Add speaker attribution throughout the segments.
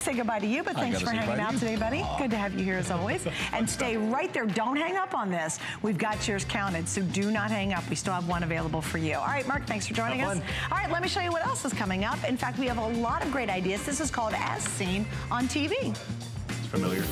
Speaker 1: Say goodbye to you, but thanks for hanging out today, buddy. Good to have you here as always. And stay right there. Don't hang up on this. We've got yours counted, so do not hang up. We still have one available for you. All right, Mark, thanks for joining us. All right, let me show you what else is coming up. In fact, we have a lot of great ideas. This is called As Seen on TV.
Speaker 2: It's familiar.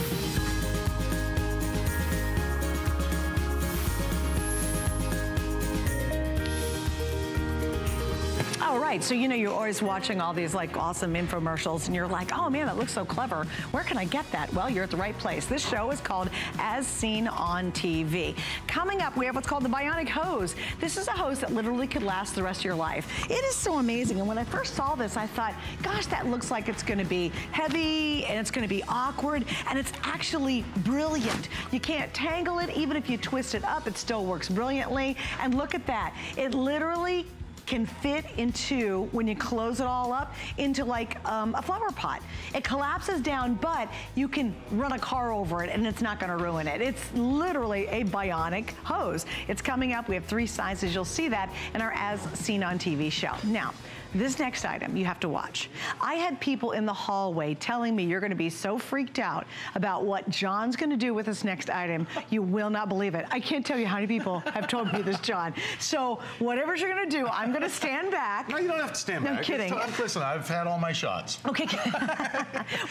Speaker 1: All right, so you know you're always watching all these like awesome infomercials and you're like, oh man, that looks so clever. Where can I get that? Well, you're at the right place. This show is called As Seen on TV. Coming up, we have what's called the Bionic Hose. This is a hose that literally could last the rest of your life. It is so amazing. And when I first saw this, I thought, gosh, that looks like it's gonna be heavy and it's gonna be awkward, and it's actually brilliant. You can't tangle it. Even if you twist it up, it still works brilliantly. And look at that. It literally can fit into, when you close it all up, into like a flower pot. It collapses down, but you can run a car over it and it's not gonna ruin it. It's literally a bionic hose. It's coming up. We have 3 sizes. You'll see that in our As Seen on TV show. Now, this next item you have to watch. I had people in the hallway telling me you're gonna be so freaked out about what John's gonna do with this next item, you will not believe it. I can't tell you how many people have told me this, John. So whatever you're gonna do, I'm gonna stand back.
Speaker 2: No, you don't have to stand back.
Speaker 1: No kidding.
Speaker 2: Listen, I've had all my shots.
Speaker 1: Okay.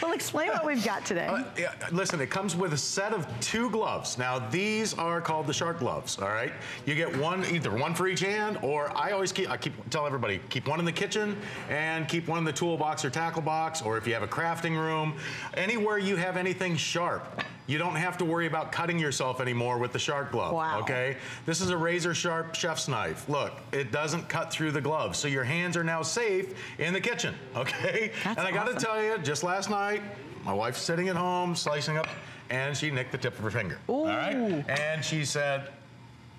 Speaker 1: Well, explain what we've got today.
Speaker 2: Yeah, listen, it comes with a set of 2 gloves. Now, these are called the shark gloves, all right? You get one, either one for each hand, or I tell everybody, keep one in the kitchen and keep one in the toolbox or tackle box, or if you have a crafting room, anywhere you have anything sharp, you don't have to worry about cutting yourself anymore with the shark glove, okay? This is a razor sharp chef's knife. Look, it doesn't cut through the glove, so your hands are now safe in the kitchen, okay?
Speaker 1: That's
Speaker 2: and I gotta tell you, just last night, my wife's sitting at home slicing up, and she nicked the tip of her finger, all right? And she said,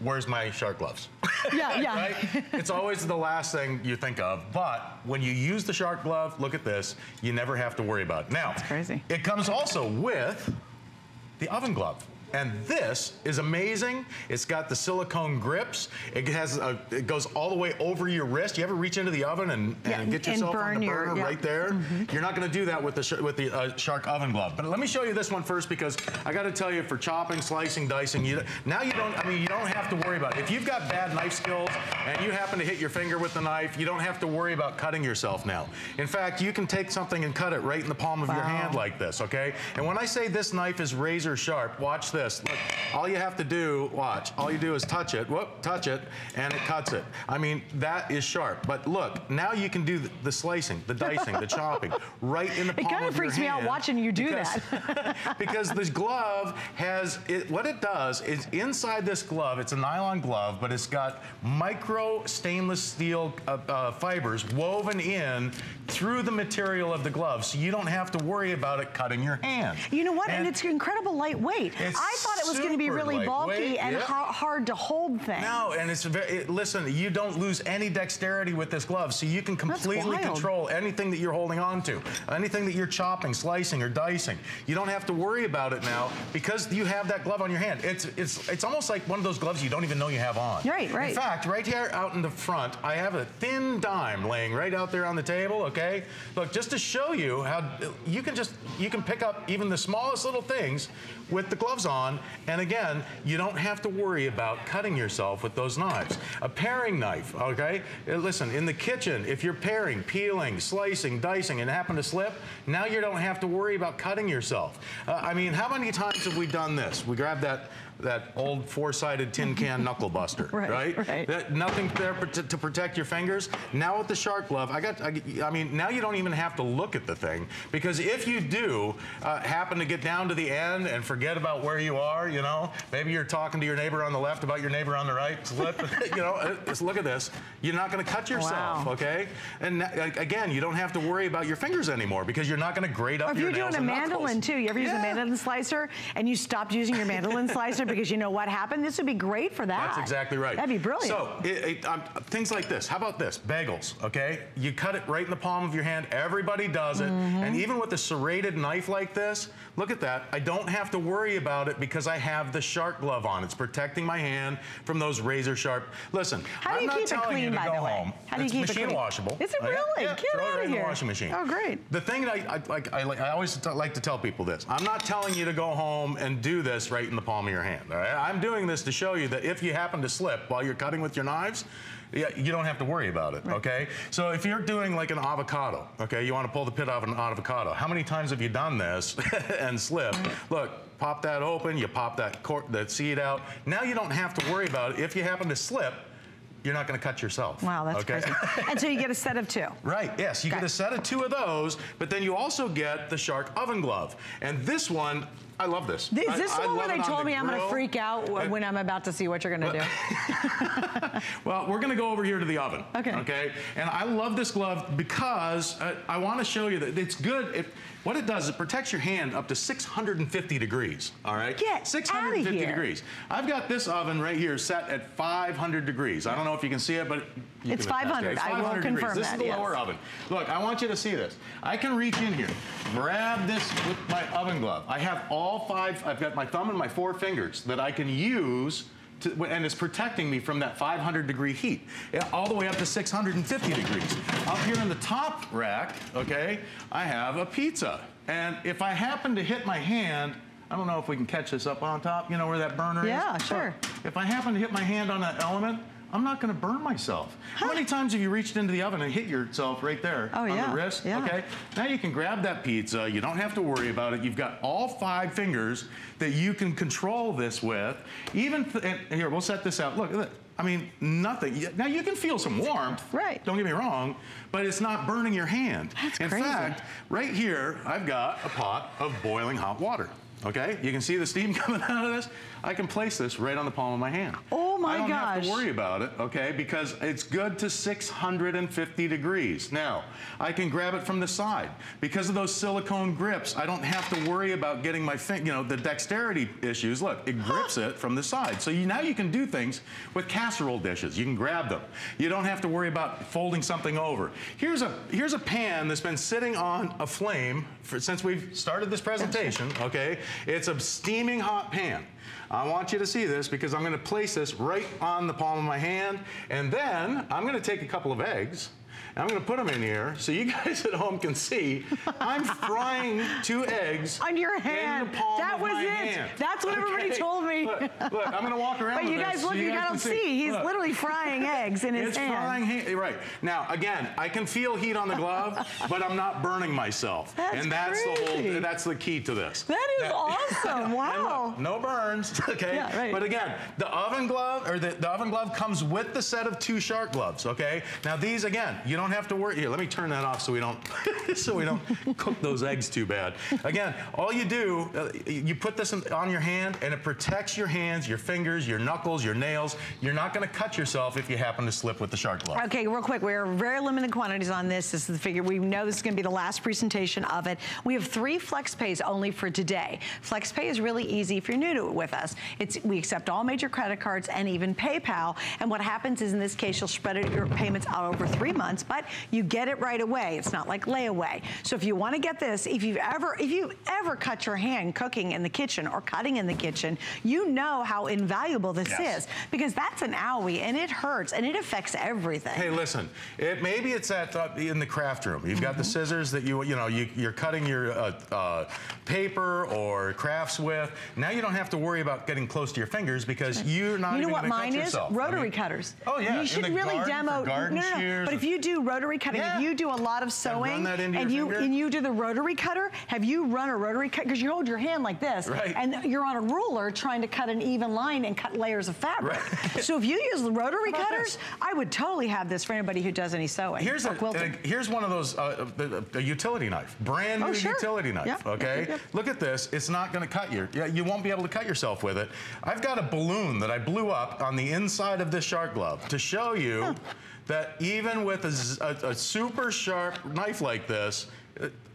Speaker 2: where's my shark gloves?
Speaker 1: Yeah.
Speaker 2: Right? It's always the last thing you think of, but when you use the shark glove, look at this, you never have to worry about it. Now,
Speaker 1: that's crazy.
Speaker 2: It comes also with the oven glove. And this is amazing. It's got the silicone grips. It it goes all the way over your wrist. You ever reach into the oven and get yourself on the burner right there? You're not going to do that with the shark oven glove. But let me show you this one first, because I got to tell you, for chopping, slicing, dicing, you don't have to worry about it. If you've got bad knife skills and you happen to hit your finger with the knife, you don't have to worry about cutting yourself now. In fact, you can take something and cut it right in the palm of your hand like this, okay? And when I say this knife is razor sharp, watch this. Look, all you have to do, all you do is touch it, touch it, and it cuts it. I mean, that is sharp. But look, now you can do the slicing, the dicing, the chopping, right in the palm of your hand.
Speaker 1: It kind of freaks me out watching you do that.
Speaker 2: Because this glove has, what it does is inside this glove, it's a nylon glove, but it's got micro stainless steel fibers woven in through the material of the glove, so you don't have to worry about it cutting your hand.
Speaker 1: You know what? And it's incredible lightweight. I thought it was going to be really bulky and hard to hold things.
Speaker 2: No, and it's listen, you don't lose any dexterity with this glove, so you can completely control anything that you're holding on to, anything that you're chopping, slicing, or dicing. You don't have to worry about it now because you have that glove on your hand. It's almost like one of those gloves you don't even know you have on.
Speaker 1: Right.
Speaker 2: In fact, right here out in the front, I have a thin dime laying right out there on the table, okay? Look, just to show you how you can pick up even the smallest little things with the gloves on, and again, you don't have to worry about cutting yourself with those knives. A paring knife, okay? Listen, in the kitchen, if you're paring, peeling, slicing, dicing, and happen to slip, now you don't have to worry about cutting yourself. I mean, how many times have we done this? We grab that old 4-sided tin can knuckle buster, right? Nothing there to protect your fingers. Now with the shark glove, I mean, now you don't even have to look at the thing, because if you do happen to get down to the end and forget about where you are, you know, maybe you're talking to your neighbor on the left about your neighbor on the right, slip, you know, just look at this. You're not going to cut yourself, okay? And again, you don't have to worry about your fingers anymore because you're not going to grate up your nails and knuckles.
Speaker 1: If you're doing a mandolin too, you ever use a mandolin slicer and you stopped using your mandolin slicer because you know what happened? This would be great for that.
Speaker 2: That's exactly right.
Speaker 1: That'd be brilliant.
Speaker 2: So, things like this. How about this? Bagels, okay? You cut it right in the palm of your hand. Everybody does it. And even with a serrated knife like this, look at that. I don't have to worry about it because I have the shark glove on. It's protecting my hand from those razor sharp. Listen,
Speaker 1: how do you keep it clean, by the way? How do you keep it clean?
Speaker 2: It's machine washable.
Speaker 1: Is it really?
Speaker 2: Yeah,
Speaker 1: Get
Speaker 2: throw
Speaker 1: out
Speaker 2: it right
Speaker 1: of
Speaker 2: in the
Speaker 1: here.
Speaker 2: washing machine.
Speaker 1: Oh, great.
Speaker 2: The thing that I always like to tell people this. I'm not telling you to go home and do this right in the palm of your hand. All right? I'm doing this to show you that if you happen to slip while you're cutting with your knives, you don't have to worry about it, okay? So if you're doing like an avocado, okay, you want to pull the pit off an avocado. How many times have you done this and slipped? Look, pop that open, you pop that seed out. Now you don't have to worry about it. If you happen to slip, you're not going to cut yourself.
Speaker 1: Wow, that's
Speaker 2: okay?
Speaker 1: crazy. And so you get a set of 2.
Speaker 2: Right, yes. You get a set of 2 of those, but then you also get the Shark oven glove. And this one, I love this.
Speaker 1: Is this the one where they told me I'm going to freak out when I'm about to see what you're going to do?
Speaker 2: Well, we're going to go over here to the oven. Okay. And I love this glove because I want to show you that it's good. What it does is it protects your hand up to 650 degrees, all right?
Speaker 1: Get
Speaker 2: 650
Speaker 1: out of here.
Speaker 2: degrees. I've got this oven right here set at 500 degrees. I don't know if you can see it, but
Speaker 1: it's 500.
Speaker 2: It's 500
Speaker 1: I will
Speaker 2: degrees.
Speaker 1: confirm
Speaker 2: This
Speaker 1: that,
Speaker 2: is the lower oven. Look, I want you to see this. I can reach in here, grab this with my oven glove. I have all 5, I've got my thumb and my 4 fingers that I can use and it's protecting me from that 500-degree heat, all the way up to 650 degrees. Up here in the top rack, okay, I have a pizza. And if I happen to hit my hand, I don't know if we can catch this up on top, you know where that burner is?
Speaker 1: Yeah, sure.
Speaker 2: If I happen to hit my hand on that element, I'm not going to burn myself. How many times have you reached into the oven and hit yourself right there on the wrist? Okay. Now you can grab that pizza. You don't have to worry about it. You've got all 5 fingers that you can control this with. Even and here, we'll set this out. Look, I mean, nothing. Now you can feel some warmth.
Speaker 1: Right.
Speaker 2: Don't get me wrong, but it's not burning your hand.
Speaker 1: That's
Speaker 2: In
Speaker 1: crazy.
Speaker 2: fact, right here, I've got a pot of boiling hot water. Okay, you can see the steam coming out of this. I can place this right on the palm of my hand.
Speaker 1: Oh my gosh.
Speaker 2: I don't have to worry about it, okay, because it's good to 650 degrees. Now, I can grab it from the side. Because of those silicone grips, I don't have to worry about getting my the dexterity issues. Look, it grips it from the side. So now you can do things with casserole dishes. You can grab them. You don't have to worry about folding something over. Here's a pan that's been sitting on a flame since we've started this presentation, okay? It's a steaming hot pan. I want you to see this because I'm going to place this right on the palm of my hand, and then I'm going to take a couple of eggs. And I'm going to put them in here so you guys at home can see I'm frying 2 eggs
Speaker 1: on your hand.
Speaker 2: In the palm
Speaker 1: that
Speaker 2: of
Speaker 1: was
Speaker 2: my
Speaker 1: it.
Speaker 2: hand.
Speaker 1: That's what everybody told me.
Speaker 2: Look, I'm going to walk around
Speaker 1: but
Speaker 2: with
Speaker 1: you guys
Speaker 2: this
Speaker 1: look,
Speaker 2: so
Speaker 1: you
Speaker 2: guys
Speaker 1: gotta
Speaker 2: can
Speaker 1: see. He's
Speaker 2: look.
Speaker 1: literally frying eggs in his hand.
Speaker 2: It's frying, right. Now, again, I can feel heat on the glove, but I'm not burning myself.
Speaker 1: That's crazy.
Speaker 2: That's the key to this.
Speaker 1: That is awesome. Wow.
Speaker 2: Look, no burns, okay?
Speaker 1: Yeah, right.
Speaker 2: But again, the oven glove, or the oven glove comes with the set of 2 Shark gloves, okay? Now these, again, you don't have to worry. Here, let me turn that off so we don't cook those eggs too bad. Again, all you do, you put this on your hand and it protects your hands, your fingers, your knuckles, your nails. You're not going to cut yourself if you happen to slip with the Shark glove.
Speaker 1: Okay, real quick, we're very limited quantities on this. This is the figure. We know this is going to be the last presentation of it. We have 3 flex pays only for today. Flex pay is really easy if you're new to it with us. We accept all major credit cards and even PayPal. And what happens is in this case, you'll spread your payments out over 3 months, but you get it right away. It's not like layaway. So if you want to get this, if you've ever cut your hand cooking in the kitchen or cutting in the kitchen, you know how invaluable this is, because that's an owie and it hurts and it affects everything.
Speaker 2: Hey, listen, maybe it's in the craft room. You've got the scissors that you're cutting your paper or crafts with. Now you don't have to worry about getting close to your fingers because you're not even going to cut yourself. You know what mine is? Rotary cutters. Oh yeah. You should really demo. No. But if you do rotary cutting, if you do a lot of sewing and you do the rotary cutter, have you run a rotary cut? Because you hold your hand like this, and you're on a ruler trying to cut an even line and cut layers of fabric. So if you use the rotary cutters, I would totally have this for anybody who does any sewing. Here's one of those, a utility knife, brand new utility knife, okay? Look at this, it's not gonna cut you won't be able to cut yourself with it. I've got a balloon that I blew up on the inside of this Shark glove to show you that even with a super sharp knife like this,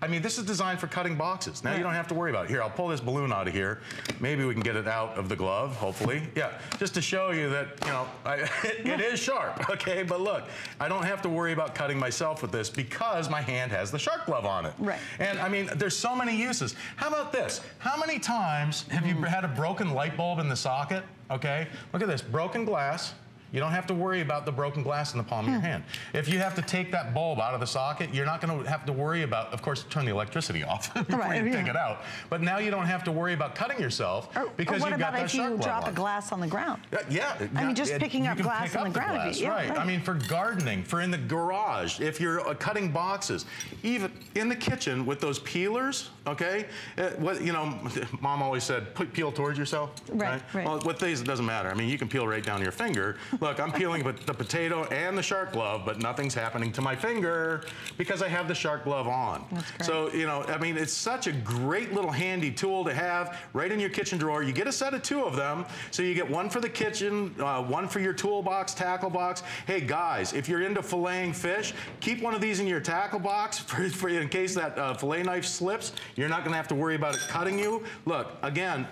Speaker 2: I mean, this is designed for cutting boxes. Now you don't have to worry about it. Here, I'll pull this balloon out of here. Maybe we can get it out of the glove, hopefully. Yeah, just to show you that, you know, it is sharp, okay? But look, I don't have to worry about cutting myself with this because my hand has the shark glove on it.
Speaker 1: Right.
Speaker 2: And I mean, there's so many uses. How about this? How many times have you had a broken light bulb in the socket? Okay, look at this, broken glass. You don't have to worry about the broken glass in the palm of your hand. If you have to take that bulb out of the socket, you're not going to have to worry about, of course, turn the electricity off before you take it out. But now you don't have to worry about cutting yourself because you've got that shark glove on. What about if you drop a
Speaker 1: glass on the ground?
Speaker 2: Yeah.
Speaker 1: I mean, just picking up glass on the ground.
Speaker 2: Right. I mean, for gardening, for in the garage, if you're cutting boxes, even in the kitchen with those peelers, okay? You know, Mom always said, peel towards yourself.
Speaker 1: Right.
Speaker 2: Well, with these, it doesn't matter. I mean, you can peel right down your finger. Look, I'm peeling the potato and the shark glove, but nothing's happening to my finger because I have the shark glove on.
Speaker 1: That's great.
Speaker 2: So, you know, I mean, it's such a great little handy tool to have right in your kitchen drawer. You get a set of 2 of them, so you get one for the kitchen, one for your toolbox, tackle box. Hey, guys, if you're into filleting fish, keep one of these in your tackle box for in case that fillet knife slips. You're not going to have to worry about it cutting you. Look, again,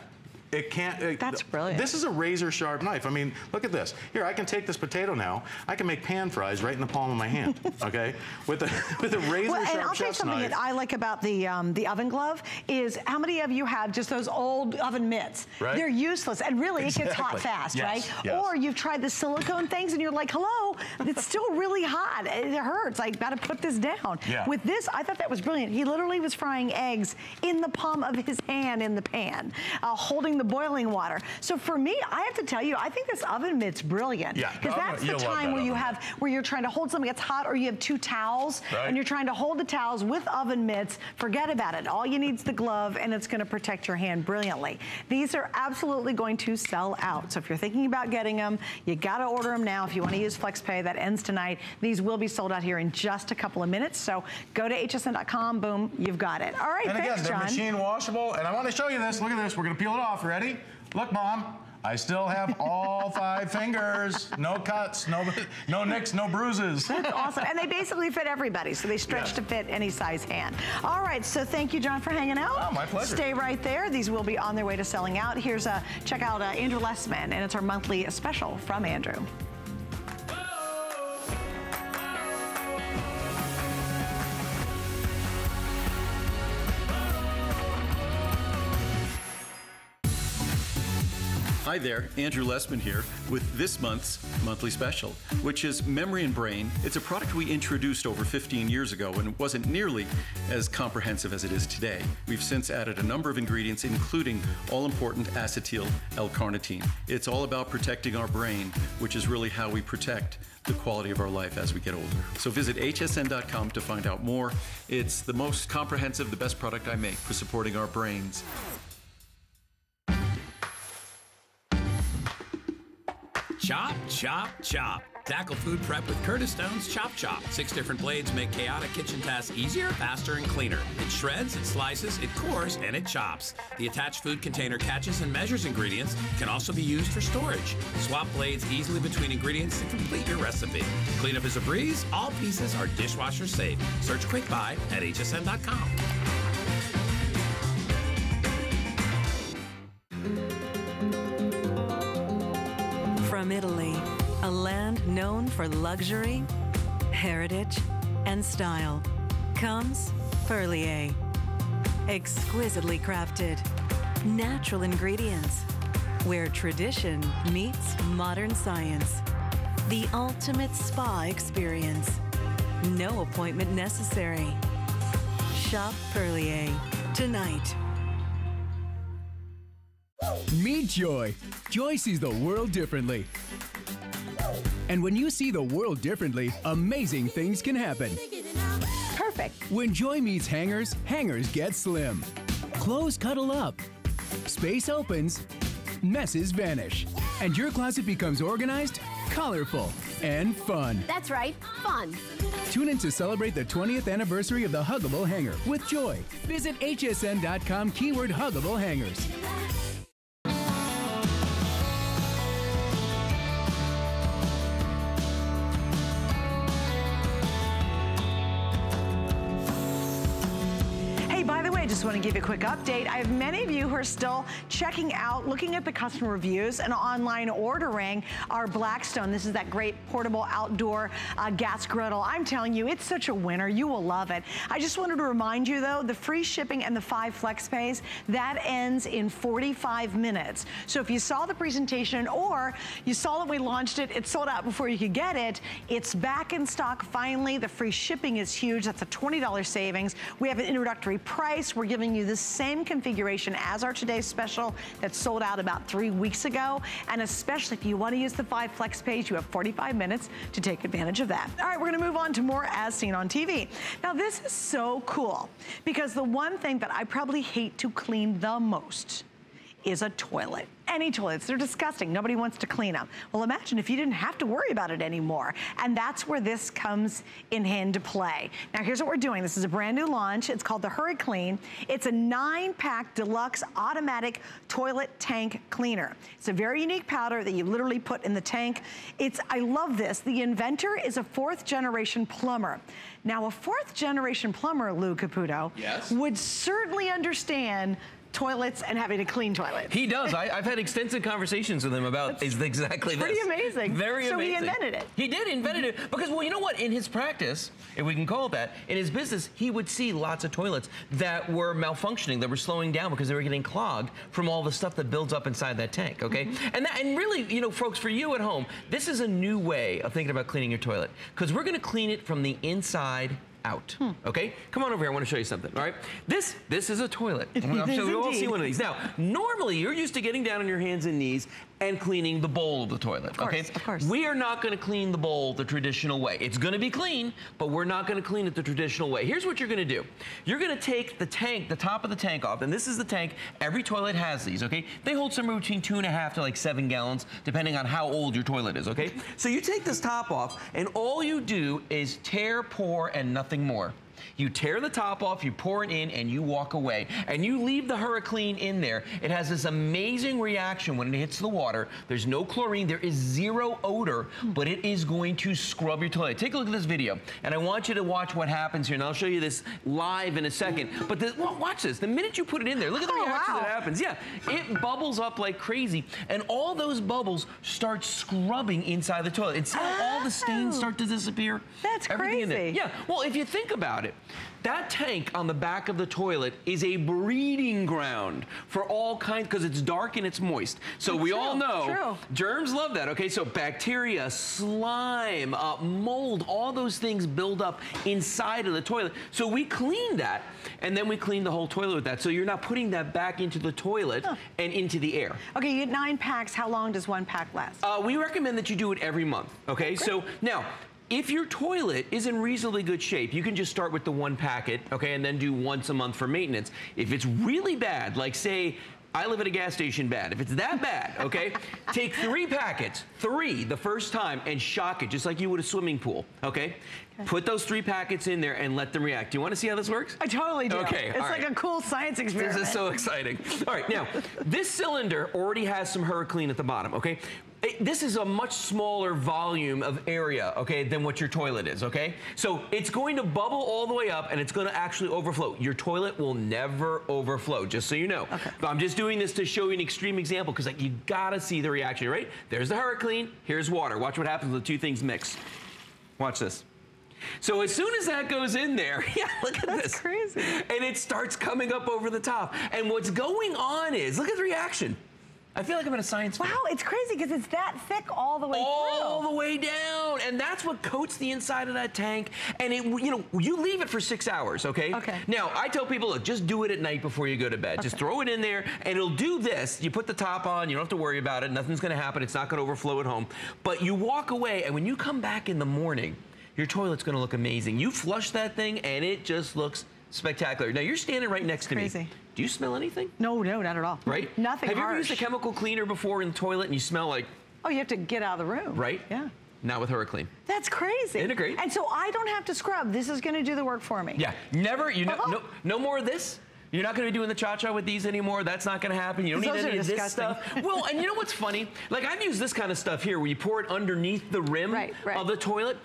Speaker 2: it can't.
Speaker 1: That's brilliant.
Speaker 2: This is a razor sharp knife. I mean, look at this. Here, I can take this potato now. I can make pan fries right in the palm of my hand. Okay, with a razor sharp chef's knife.
Speaker 1: And I'll tell you something that I like about the oven glove is how many of you have just those old oven mitts?
Speaker 2: Right.
Speaker 1: They're useless, and really it gets hot fast, right?
Speaker 2: Yes.
Speaker 1: Or you've tried the silicone things, and you're like, hello, it's still really hot. It hurts. I got to put this down.
Speaker 2: Yeah.
Speaker 1: With this, I thought that was brilliant. He literally was frying eggs in the palm of his hand in the pan, holding the boiling water. So for me, I have to tell you, I think this oven mitt's brilliant.
Speaker 2: Yeah.
Speaker 1: Because that's the time where you're trying to hold something that's hot, or you have 2 towels, and you're trying to hold the towels with oven mitts. Forget about it. All you need is the glove, and it's going to protect your hand brilliantly. These are absolutely going to sell out. So if you're thinking about getting them, you got to order them now. If you want to use FlexPay, that ends tonight. These will be sold out here in just a couple of minutes. So go to hsn.com. Boom, you've got it. All right,
Speaker 2: and
Speaker 1: thanks,
Speaker 2: again, they're machine washable. And I want to show you this. Look at this. We're going to peel it off. Ready? Look, Mom. I still have all 5 fingers. No cuts, no nicks, no bruises.
Speaker 1: That's awesome. And they basically fit everybody, so they stretch to fit any size hand. All right, so thank you, John, for hanging out.
Speaker 2: Oh, my pleasure.
Speaker 1: Stay right there. These will be on their way to selling out. Here's check out Andrew Lessman, and it's our monthly special from Andrew.
Speaker 3: Hi there, Andrew Lessman here with this month's monthly special, which is Memory and Brain. It's a product we introduced over 15 years ago, and it wasn't nearly as comprehensive as it is today. We've since added a number of ingredients, including all-important acetyl L-carnitine. It's all about protecting our brain, which is really how we protect the quality of our life as we get older. So visit hsn.com to find out more. It's the most comprehensive, the best product I make for supporting our brains.
Speaker 4: Chop, chop, chop. Tackle food prep with Curtis Stone's Chop Chop. 6 different blades make chaotic kitchen tasks easier, faster, and cleaner. It shreds, it slices, it cores, and it chops. The attached food container catches and measures ingredients. It can also be used for storage. Swap blades easily between ingredients to complete your recipe. Cleanup is a breeze. All pieces are dishwasher safe. Search Quick Buy at hsn.com.
Speaker 5: From Italy, a land known for luxury, heritage, and style, comes Perlier. Exquisitely crafted, natural ingredients, where tradition meets modern science. The ultimate spa experience. No appointment necessary. Shop Perlier tonight.
Speaker 6: Meet Joy. Joy sees the world differently. And when you see the world differently, amazing things can happen.
Speaker 1: Perfect.
Speaker 6: When Joy meets hangers, hangers get slim. Clothes cuddle up. Space opens. Messes vanish. And your closet becomes organized, colorful, and fun.
Speaker 7: That's right, fun.
Speaker 6: Tune in to celebrate the 20th anniversary of the Huggable Hanger with Joy. Visit hsn.com keyword Huggable Hangers.
Speaker 1: just want to give you a quick update. I have many of you who are still checking out, looking at the customer reviews and online ordering our Blackstone. This is that great portable outdoor gas griddle. I'm telling you, it's such a winner. You will love it. I just wanted to remind you though, the free shipping and the 5 flex pays, that ends in 45 minutes. So if you saw the presentation or you saw that we launched it, it sold out before you could get it, it's back in stock finally. The free shipping is huge. That's a $20 savings. We have an introductory price. We're giving you the same configuration as our today's special that sold out about 3 weeks ago. And especially if you want to use the 5 flex page, you have 45 minutes to take advantage of that. All right, we're going to move on to more As Seen on TV. Now this is so cool because the one thing that I probably hate to clean the most is a toilet. Any toilets, they're disgusting. Nobody wants to clean them. Well, imagine if you didn't have to worry about it anymore. And that's where this comes in hand to play. Now, here's what we're doing. This is a brand new launch. It's called the HurriClean. It's a 9-pack deluxe automatic toilet tank cleaner. It's a very unique powder that you literally put in the tank. I love this. The inventor is a 4th generation plumber. Now, a 4th generation plumber, Lou Caputo,
Speaker 7: yes,
Speaker 1: would certainly understand toilets and having a clean toilet.
Speaker 7: He does. I've had extensive conversations with him about exactly this.
Speaker 1: Pretty amazing.
Speaker 7: Very amazing.
Speaker 1: So he invented it.
Speaker 7: He did invented it because, well, you know what? In his practice, if we can call it that, in his business, he would see lots of toilets that were malfunctioning, that were slowing down because they were getting clogged from all the stuff that builds up inside that tank, okay? And really, you know, folks, for you at home, this is a new way of thinking about cleaning your toilet because we're going to clean it from the inside out. Okay? Come on over here. I want to show you something. All right? This is a toilet. I'm sure we all see one of these. Now, normally you're used to getting down on your hands and knees and cleaning the bowl of the toilet.
Speaker 1: Of course,
Speaker 7: okay?
Speaker 1: Of course.
Speaker 7: We are not going to clean the bowl the traditional way. It's going to be clean, but we're not going to clean it the traditional way. Here's what you're going to do. You're going to take the tank, the top of the tank off, and this is the tank. Every toilet has these, okay? They hold somewhere between 2.5 to like 7 gallons, depending on how old your toilet is, okay? So you take this top off, and all you do is tear, pour, and nothing more. You tear the top off, you pour it in, and you walk away. And you leave the HurriClean in there. It has this amazing reaction when it hits the water. There's no chlorine. There is 0 odor, but it is going to scrub your toilet. Take a look at this video, and I want you to watch what happens here, and I'll show you this live in a second. But watch this. The minute you put it in there, look at the reaction that happens. Yeah, it bubbles up like crazy, and all those bubbles start scrubbing inside the toilet. And see how all the stains start to disappear?
Speaker 1: That's
Speaker 7: Everything in there.
Speaker 1: crazy.
Speaker 7: Yeah, well, if you think about it, that tank on the back of the toilet is a breeding ground for all kinds, because it's dark and it's moist. So we all know germs love that, okay? So bacteria, slime, mold, all those things build up inside of the toilet. So we clean that, and then we clean the whole toilet with that. So you're not putting that back into the toilet and into the air.
Speaker 1: Okay, you get 9 packs. How long does 1 pack last?
Speaker 7: We recommend that you do it every month, okay? Great. So now, if your toilet is in reasonably good shape, you can just start with the 1 packet, okay, and then do once a month for maintenance. If it's really bad, like say, I live at a gas station bad. If it's that bad, okay, take 3 packets, 3 the first time, and shock it, just like you would a swimming pool, okay? Put those 3 packets in there and let them react. Do you want to see how this works?
Speaker 1: I totally do.
Speaker 7: Okay,
Speaker 1: it's like a cool science experiment.
Speaker 7: This is so exciting. All right, now, this cylinder already has some HurriClean at the bottom, okay? This is a much smaller volume of area, okay, than what your toilet is, okay? So it's going to bubble all the way up, and it's going to actually overflow. Your toilet will never overflow, just so you know. Okay. I'm just doing this to show you an extreme example, because like, you gotta see the reaction, right? There's the HurriClean, here's water. Watch what happens when the 2 things mix. Watch this. So as soon as that goes in there, yeah, look at this.
Speaker 1: That's crazy.
Speaker 7: And it starts coming up over the top. And what's going on is, look at the reaction. I feel like I'm in a science fair.
Speaker 1: Wow, it's crazy because it's that thick all the way through.
Speaker 7: All the way down. And that's what coats the inside of that tank. And it, you know, you leave it for 6 hours, okay? Okay. Now, I tell people, look, just do it at night before you go to bed. Okay. Just throw it in there, and it'll do this. You put the top on, you don't have to worry about it. Nothing's gonna happen. It's not gonna overflow at home. But you walk away, and when you come back in the morning, your toilet's gonna look amazing. You flush that thing, and it just looks spectacular. Now, you're standing right next to me. Do you smell anything?
Speaker 1: No, not at all.
Speaker 7: Right?
Speaker 1: Nothing
Speaker 7: Have you ever
Speaker 1: harsh.
Speaker 7: used a chemical cleaner before in the toilet and you smell like...
Speaker 1: Oh, you have to get out of the room.
Speaker 7: Right?
Speaker 1: Yeah.
Speaker 7: Not with HurriClean.
Speaker 1: That's crazy.
Speaker 7: Isn't it great?
Speaker 1: And so I don't have to scrub. This is going to do the work for me.
Speaker 7: Yeah. Never, no more of this. You're not going to be doing the cha-cha with these anymore. That's not going to happen. You don't need any of this stuff. Well, and you know what's funny? Like, I've used this kind of stuff here where you pour it underneath the rim of the toilet.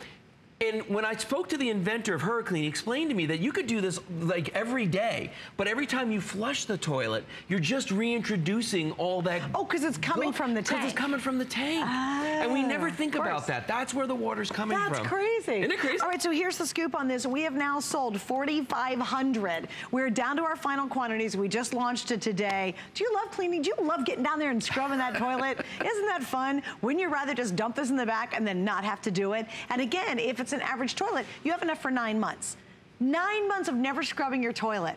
Speaker 7: And when I spoke to the inventor of Hurricane, he explained to me that you could do this like every day, but every time you flush the toilet, you're just reintroducing all that.
Speaker 1: Oh, because it's coming from the tank.
Speaker 7: Because it's coming from the tank. And we never think about that. That's where the water's coming from.
Speaker 1: That's crazy.
Speaker 7: Isn't it crazy?
Speaker 1: All right, so here's the scoop on this. We have now sold 4,500. We're down to our final quantities. We just launched it today. Do you love cleaning? Do you love getting down there and scrubbing that toilet? Isn't that fun? Wouldn't you rather just dump this in the back and then not have to do it? And again, if it's an average toilet, you have enough for 9 months. 9 months of never scrubbing your toilet.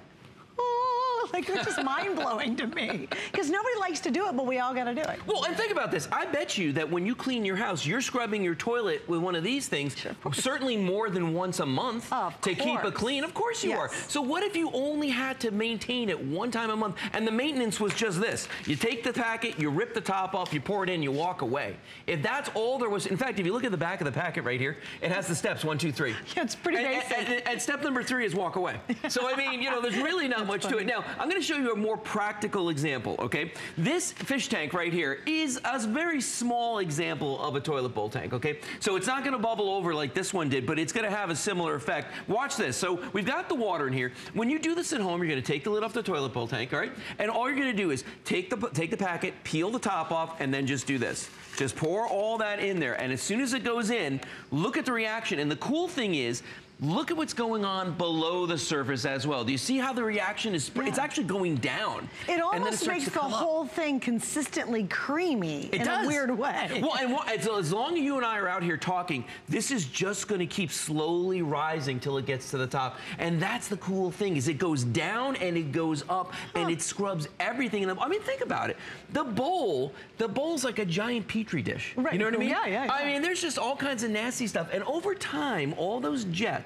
Speaker 1: Oh, like that's just mind-blowing to me. Because nobody likes to do it, but we all got to do it.
Speaker 7: Well, and think about this. I bet you that when you clean your house, you're scrubbing your toilet with one of these things, certainly more than once a month to keep it clean. Of course you are. So what if you only had to maintain it one time a month, and the maintenance was just this? You take the packet, you rip the top off, you pour it in, you walk away. If that's all there was, in fact, if you look at the back of the packet right here, it has the steps, 1, 2, 3.
Speaker 1: Yeah, it's pretty basic.
Speaker 7: And step number 3 is walk away. So, I mean, you know, there's really not much to it. Now, I'm going to show you a more practical example, okay? This fish tank right here is a very small example of a toilet bowl tank, okay? So it's not going to bubble over like this one did, but it's going to have a similar effect. Watch this. So we've got the water in here. When you do this at home, you're going to take the lid off the toilet bowl tank, all right? And all you're going to do is take the packet, peel the top off, and then just do this. Just pour all that in there. And as soon as it goes in, look at the reaction. And the cool thing is, look at what's going on below the surface as well. Do you see how the reaction is? It's actually going down.
Speaker 1: It almost makes the whole thing consistently creamy in a weird way.
Speaker 7: Well, and as long as you and I are out here talking, this is just going to keep slowly rising till it gets to the top. And that's the cool thing, is it goes down and it goes up and it scrubs everything. I mean, think about it. The bowl's like a giant petri dish.
Speaker 1: Right.
Speaker 7: You know what I mean?
Speaker 1: Yeah.
Speaker 7: I mean, there's just all kinds of nasty stuff. And over time, all those jets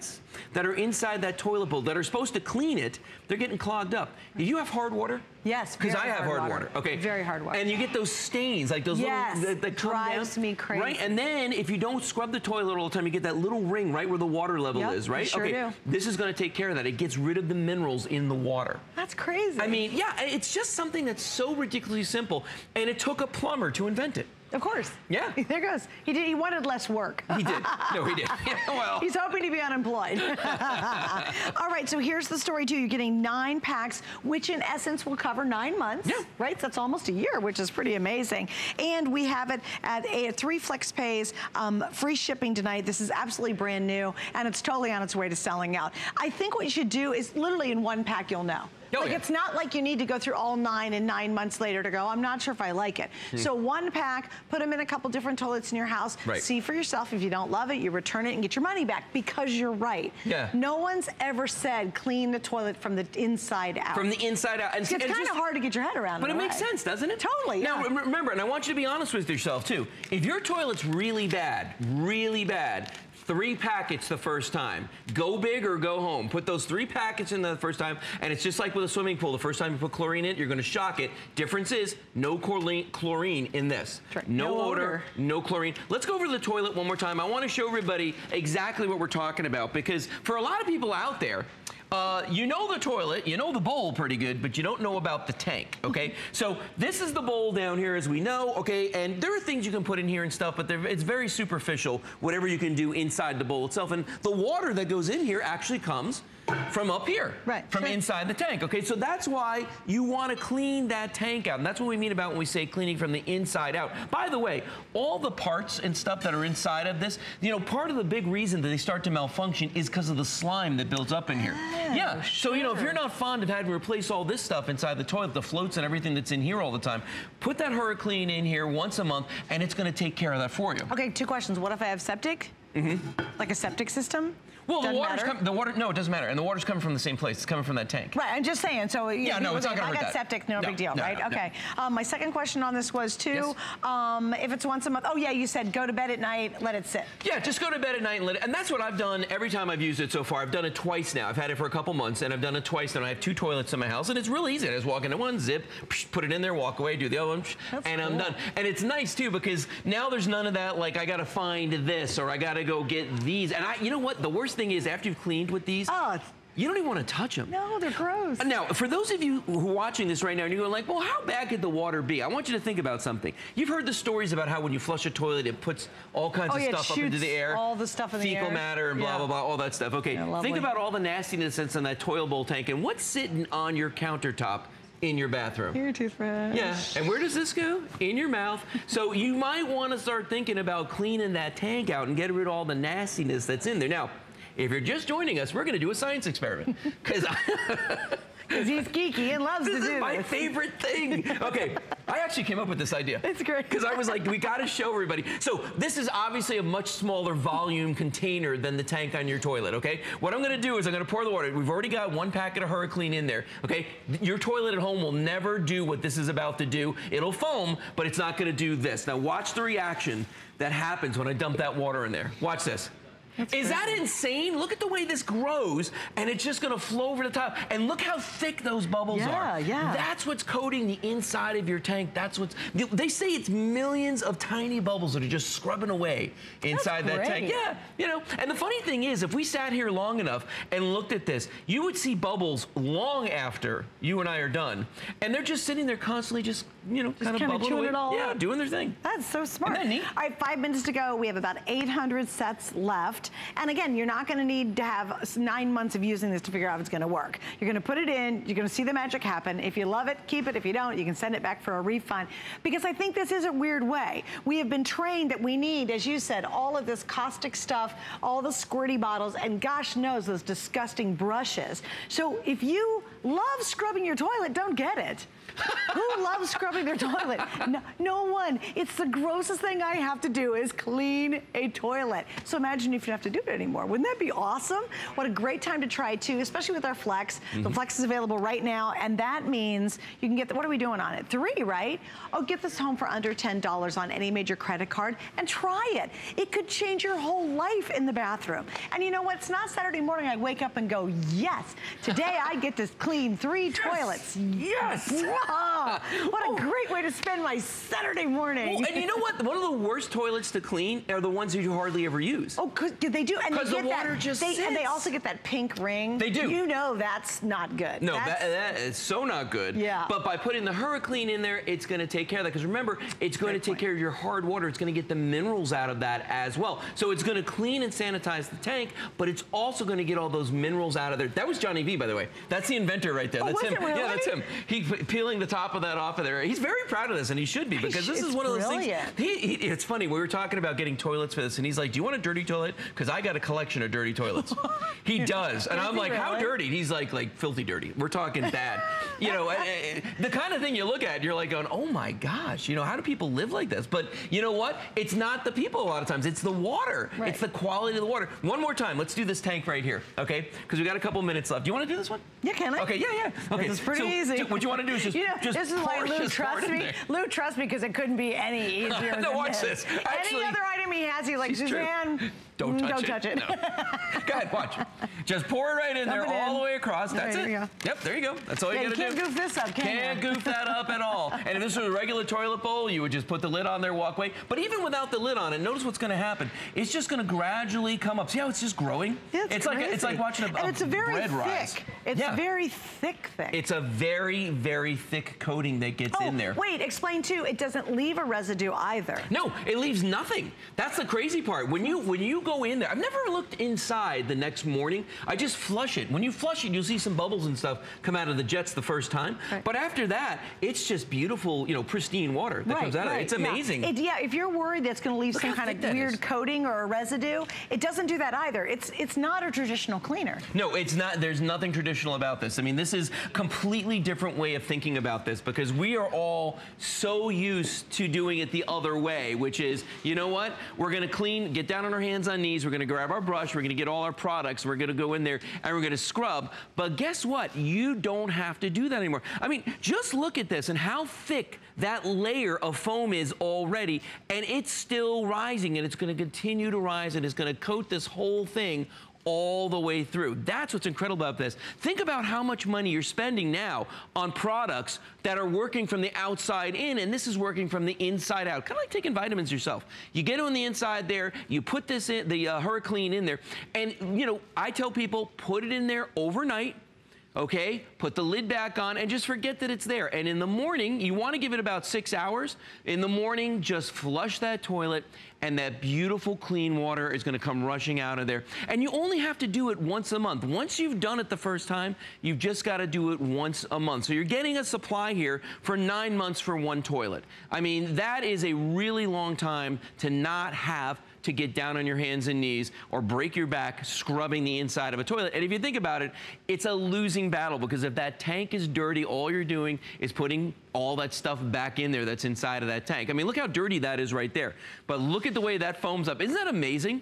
Speaker 7: that are inside that toilet bowl that are supposed to clean it, they're getting clogged up. Do you have hard water?
Speaker 1: Yes,
Speaker 7: because I have hard water. Okay,
Speaker 1: very hard water.
Speaker 7: And you get those stains, like those little that come down.
Speaker 1: Drives me crazy.
Speaker 7: Right, and then if you don't scrub the toilet all the time, you get that little ring right where the water level is, right?
Speaker 1: Sure do.
Speaker 7: This is going to take care of that. It gets rid of the minerals in the water.
Speaker 1: That's crazy.
Speaker 7: I mean, yeah, it's just something that's so ridiculously simple, and it took a plumber to invent it.
Speaker 1: Of course.
Speaker 7: Yeah.
Speaker 1: There goes. He wanted less work.
Speaker 7: He did. No, he did. Yeah, well.
Speaker 1: He's hoping to be unemployed. All right, so here's the story too. You're getting 9 packs, which in essence will cover 9 months. Yeah. Right? That's almost a year, which is pretty amazing. And we have it at 3 flex pays, free shipping tonight. This is absolutely brand new, and it's totally on its way to selling out. I think what you should do is literally in 1 pack you'll know. It's not like you need to go through all 9 and 9 months later to go, I'm not sure if I like it. So 1 pack, put them in a couple different toilets in your house, see for yourself. If you don't love it, you return it and get your money back, because you're right. Yeah. No one's ever said clean the toilet from the inside out. From the inside out. And it's kind of hard to get your head around.
Speaker 7: But it makes sense, doesn't it?
Speaker 1: Totally.
Speaker 7: Now, remember, and I want you to be honest with yourself too, if your toilet's really bad, 3 packets the first time. Go big or go home. Put those 3 packets in the first time, and it's just like with a swimming pool. The first time you put chlorine in it, you're going to shock it. Difference is no chlorine in this. No odor, no chlorine. Let's go over to the toilet one more time. I want to show everybody exactly what we're talking about, because for a lot of people out there, you know the toilet, you know the bowl pretty good, but you don't know about the tank, okay? So this is the bowl down here, as we know, okay? And there are things you can put in here and stuff, but it's very superficial, whatever you can do inside the bowl itself. And the water that goes in here actually comes from up here, from inside the tank, okay? So that's why you want to clean that tank out, and that's what we mean about when we say cleaning from the inside out. By the way, all the parts and stuff that are inside of this, you know, part of the big reason that they start to malfunction is because of the slime that builds up in here. Yeah, so you know, if you're not fond of having to replace all this stuff inside the toilet, the floats and everything that's in here all the time, put that Hurricane in here once a month, and it's going to take care of that for you.
Speaker 1: Okay, 2 questions. What if I have septic? Like a septic system?
Speaker 7: Well, no, it doesn't matter. And the water's coming from the same place. It's coming from that tank.
Speaker 1: Right, I'm just saying. So
Speaker 7: yeah, no, it's not going to hurt that.
Speaker 1: I got septic, no big deal, right? Okay. My second question on this was too, if it's once a month, you said go to bed at night, let it sit. Yeah, just go to bed at night and let it, and that's what I've done every time I've used it so far. I've done it twice now. I've had it for a couple months, and I've done it twice, and I have 2 toilets in my house, and it's really easy. I just walk into one, zip, put it in there, walk away, do the other one, and I'm done. And it's nice too, because now there's none of that, like I got to find this, or I got to go get these. And you know what? The worst thing is after you've cleaned with these,
Speaker 7: you don't even want to touch them.
Speaker 1: No, they're gross.
Speaker 7: Now, for those of you who are watching this right now and you're going like, well, how bad could the water be? I want you to think about something. You've heard the stories about how when you flush a toilet, it puts all kinds of stuff up into the air.
Speaker 1: All the stuff in the air.
Speaker 7: Fecal matter and blah, blah, blah, all that stuff. Okay, think about all the nastiness that's in that toilet bowl tank and what's sitting on your countertop in your bathroom.
Speaker 1: Your toothbrush.
Speaker 7: Yeah, and where does this go? In your mouth. So you might want to start thinking about cleaning that tank out and getting rid of all the nastiness that's in there. Now, if you're just joining us, we're going to do a science experiment. Because
Speaker 1: he's geeky and loves to do this.
Speaker 7: This is my favorite thing. Okay, I actually came up with this idea.
Speaker 1: It's great.
Speaker 7: Because I was like, we got to show everybody. So this is obviously a much smaller volume container than the tank on your toilet, okay? What I'm going to do is I'm going to pour the water. We've already got 1 packet of Hurricane in there, okay? Your toilet at home will never do what this is about to do. It'll foam, but it's not going to do this. Now watch the reaction that happens when I dump that water in there. Watch this. Is that insane? Look at the way this grows, and it's just going to flow over the top. And look how thick those bubbles are.
Speaker 1: Yeah.
Speaker 7: That's what's coating the inside of your tank. That's what's... They say it's millions of tiny bubbles that are just scrubbing away inside that tank. Yeah, you know. And the funny thing is, if we sat here long enough and looked at this, you would see bubbles long after you and I are done. And they're just sitting there constantly just, you know, kind of bubbling away.
Speaker 1: It all
Speaker 7: up. Doing their thing.
Speaker 1: That's so smart.
Speaker 7: Isn't that neat?
Speaker 1: All right, 5 minutes to go. We have about 800 sets left. And again, you're not going to need to have 9 months of using this to figure out if it's going to work. You're going to put it in. You're going to see the magic happen. If you love it, keep it. If you don't, you can send it back for a refund. Because I think this is a weird way. We have been trained that we need, as you said, all of this caustic stuff, all the squirty bottles, and gosh knows those disgusting brushes. So if you love scrubbing your toilet, don't get it. Who loves scrubbing their toilet? No one. It's the grossest thing I have to do is clean a toilet. So imagine if you don't have to do it anymore. Wouldn't that be awesome? What a great time to try it too, especially with our Flex. The Flex is available right now, and that means you can get what are we doing on it? 3, right? Oh, get this home for under $10 on any major credit card and try it. It could change your whole life in the bathroom. And you know what? It's not Saturday morning I wake up and go, yes, today I get to clean 3 toilets.
Speaker 7: Yes!
Speaker 1: What a great way to spend my Saturday morning.
Speaker 7: Well, and you know what? One of the worst toilets to clean are the ones that you hardly ever use.
Speaker 1: Oh, they do. And
Speaker 7: because the water just sits.
Speaker 1: And they also get that pink ring.
Speaker 7: They do.
Speaker 1: You know that's not good.
Speaker 7: No, that is so not good.
Speaker 1: Yeah.
Speaker 7: But by putting the Hurricane in there, it's going to take care of that. Because remember, it's going to take care of your hard water. It's going to get the minerals out of that as well. So it's going to clean and sanitize the tank, but it's also going to get all those minerals out of there. That was Johnny V, by the way. That's the inventor right there. That's him.
Speaker 1: Really?
Speaker 7: Yeah, that's him. He peeling the top of that off of there. He's very proud of this, and he should be, because this is one of those things. It's funny. We were talking about getting toilets for this, and he's like, do you want a dirty toilet? Because I got a collection of dirty toilets. He does. And I'm like, how dirty? He's like filthy dirty. We're talking bad. You know, the kind of thing you look at, you're like going, oh my gosh, you know, how do people live like this? But you know what? It's not the people a lot of times. It's the water. Right. It's the quality of the water. One more time. Let's do this tank right here, okay? Because we got a couple minutes left. Do you want to do this one?
Speaker 1: Yeah, can I?
Speaker 7: Okay, yeah. Okay,
Speaker 1: it's pretty easy.
Speaker 7: What you want to do is just,
Speaker 1: this is why Lou trusts me. Lou trusts me because it couldn't be any easier.
Speaker 7: No, watch this.
Speaker 1: Actually, any other item he has, he's like, Suzanne,
Speaker 7: don't touch it. No. Go ahead, watch. Just pour it right in there all the way across. That's it. Yep, there you go. That's all you got to do.
Speaker 1: You can't goof this up, can you?
Speaker 7: Can't goof that up at all. And if this was a regular toilet bowl, you would just put the lid on there, walk away. But even without the lid on it, notice what's going to happen. It's just going to gradually come up. See how it's just growing?
Speaker 1: Yeah,
Speaker 7: it's like watching a bread rise.
Speaker 1: It's very thick thing.
Speaker 7: It's a very, very thick coating that gets in there.
Speaker 1: Wait, explain too, it doesn't leave a residue either.
Speaker 7: No, it leaves nothing. That's the crazy part. When you go in there, I've never looked inside the next morning. I just flush it. When you flush it, you'll see some bubbles and stuff come out of the jets the first time. Right. But after that, it's just beautiful, you know, pristine water that comes out of it. It's amazing.
Speaker 1: If you're worried that's going to leave some kind of weird coating or a residue, it doesn't do that either. It's not a traditional cleaner.
Speaker 7: No, it's not. There's nothing traditional about this. I mean, this is a completely different way of thinking about this, because we are all so used to doing it the other way, which is, you know what? We're going to clean, get down on our hands and knees, we're going to grab our brush, we're going to get all our products, we're going to go in there and we're going to scrub. But guess what? You don't have to do that anymore. I mean, just look at this and how thick that layer of foam is already, and it's still rising, and it's going to continue to rise, and it's going to coat this whole thing all the way through. That's what's incredible about this. Think about how much money you're spending now on products that are working from the outside in, and this is working from the inside out. Kind of like taking vitamins yourself. You get on the inside there, you put this in, the Hurricane in there, and you know, I tell people, put it in there overnight. Okay, put the lid back on and just forget that it's there. And in the morning, you want to give it about 6 hours. In the morning, just flush that toilet and that beautiful clean water is going to come rushing out of there. And you only have to do it once a month. Once you've done it the first time, you've just got to do it once a month. So you're getting a supply here for 9 months for one toilet. I mean, that is a really long time to not have to get down on your hands and knees or break your back scrubbing the inside of a toilet. And if you think about it, it's a losing battle, because if that tank is dirty, all you're doing is putting all that stuff back in there that's inside of that tank. I mean, look how dirty that is right there. But look at the way that foams up. Isn't that amazing?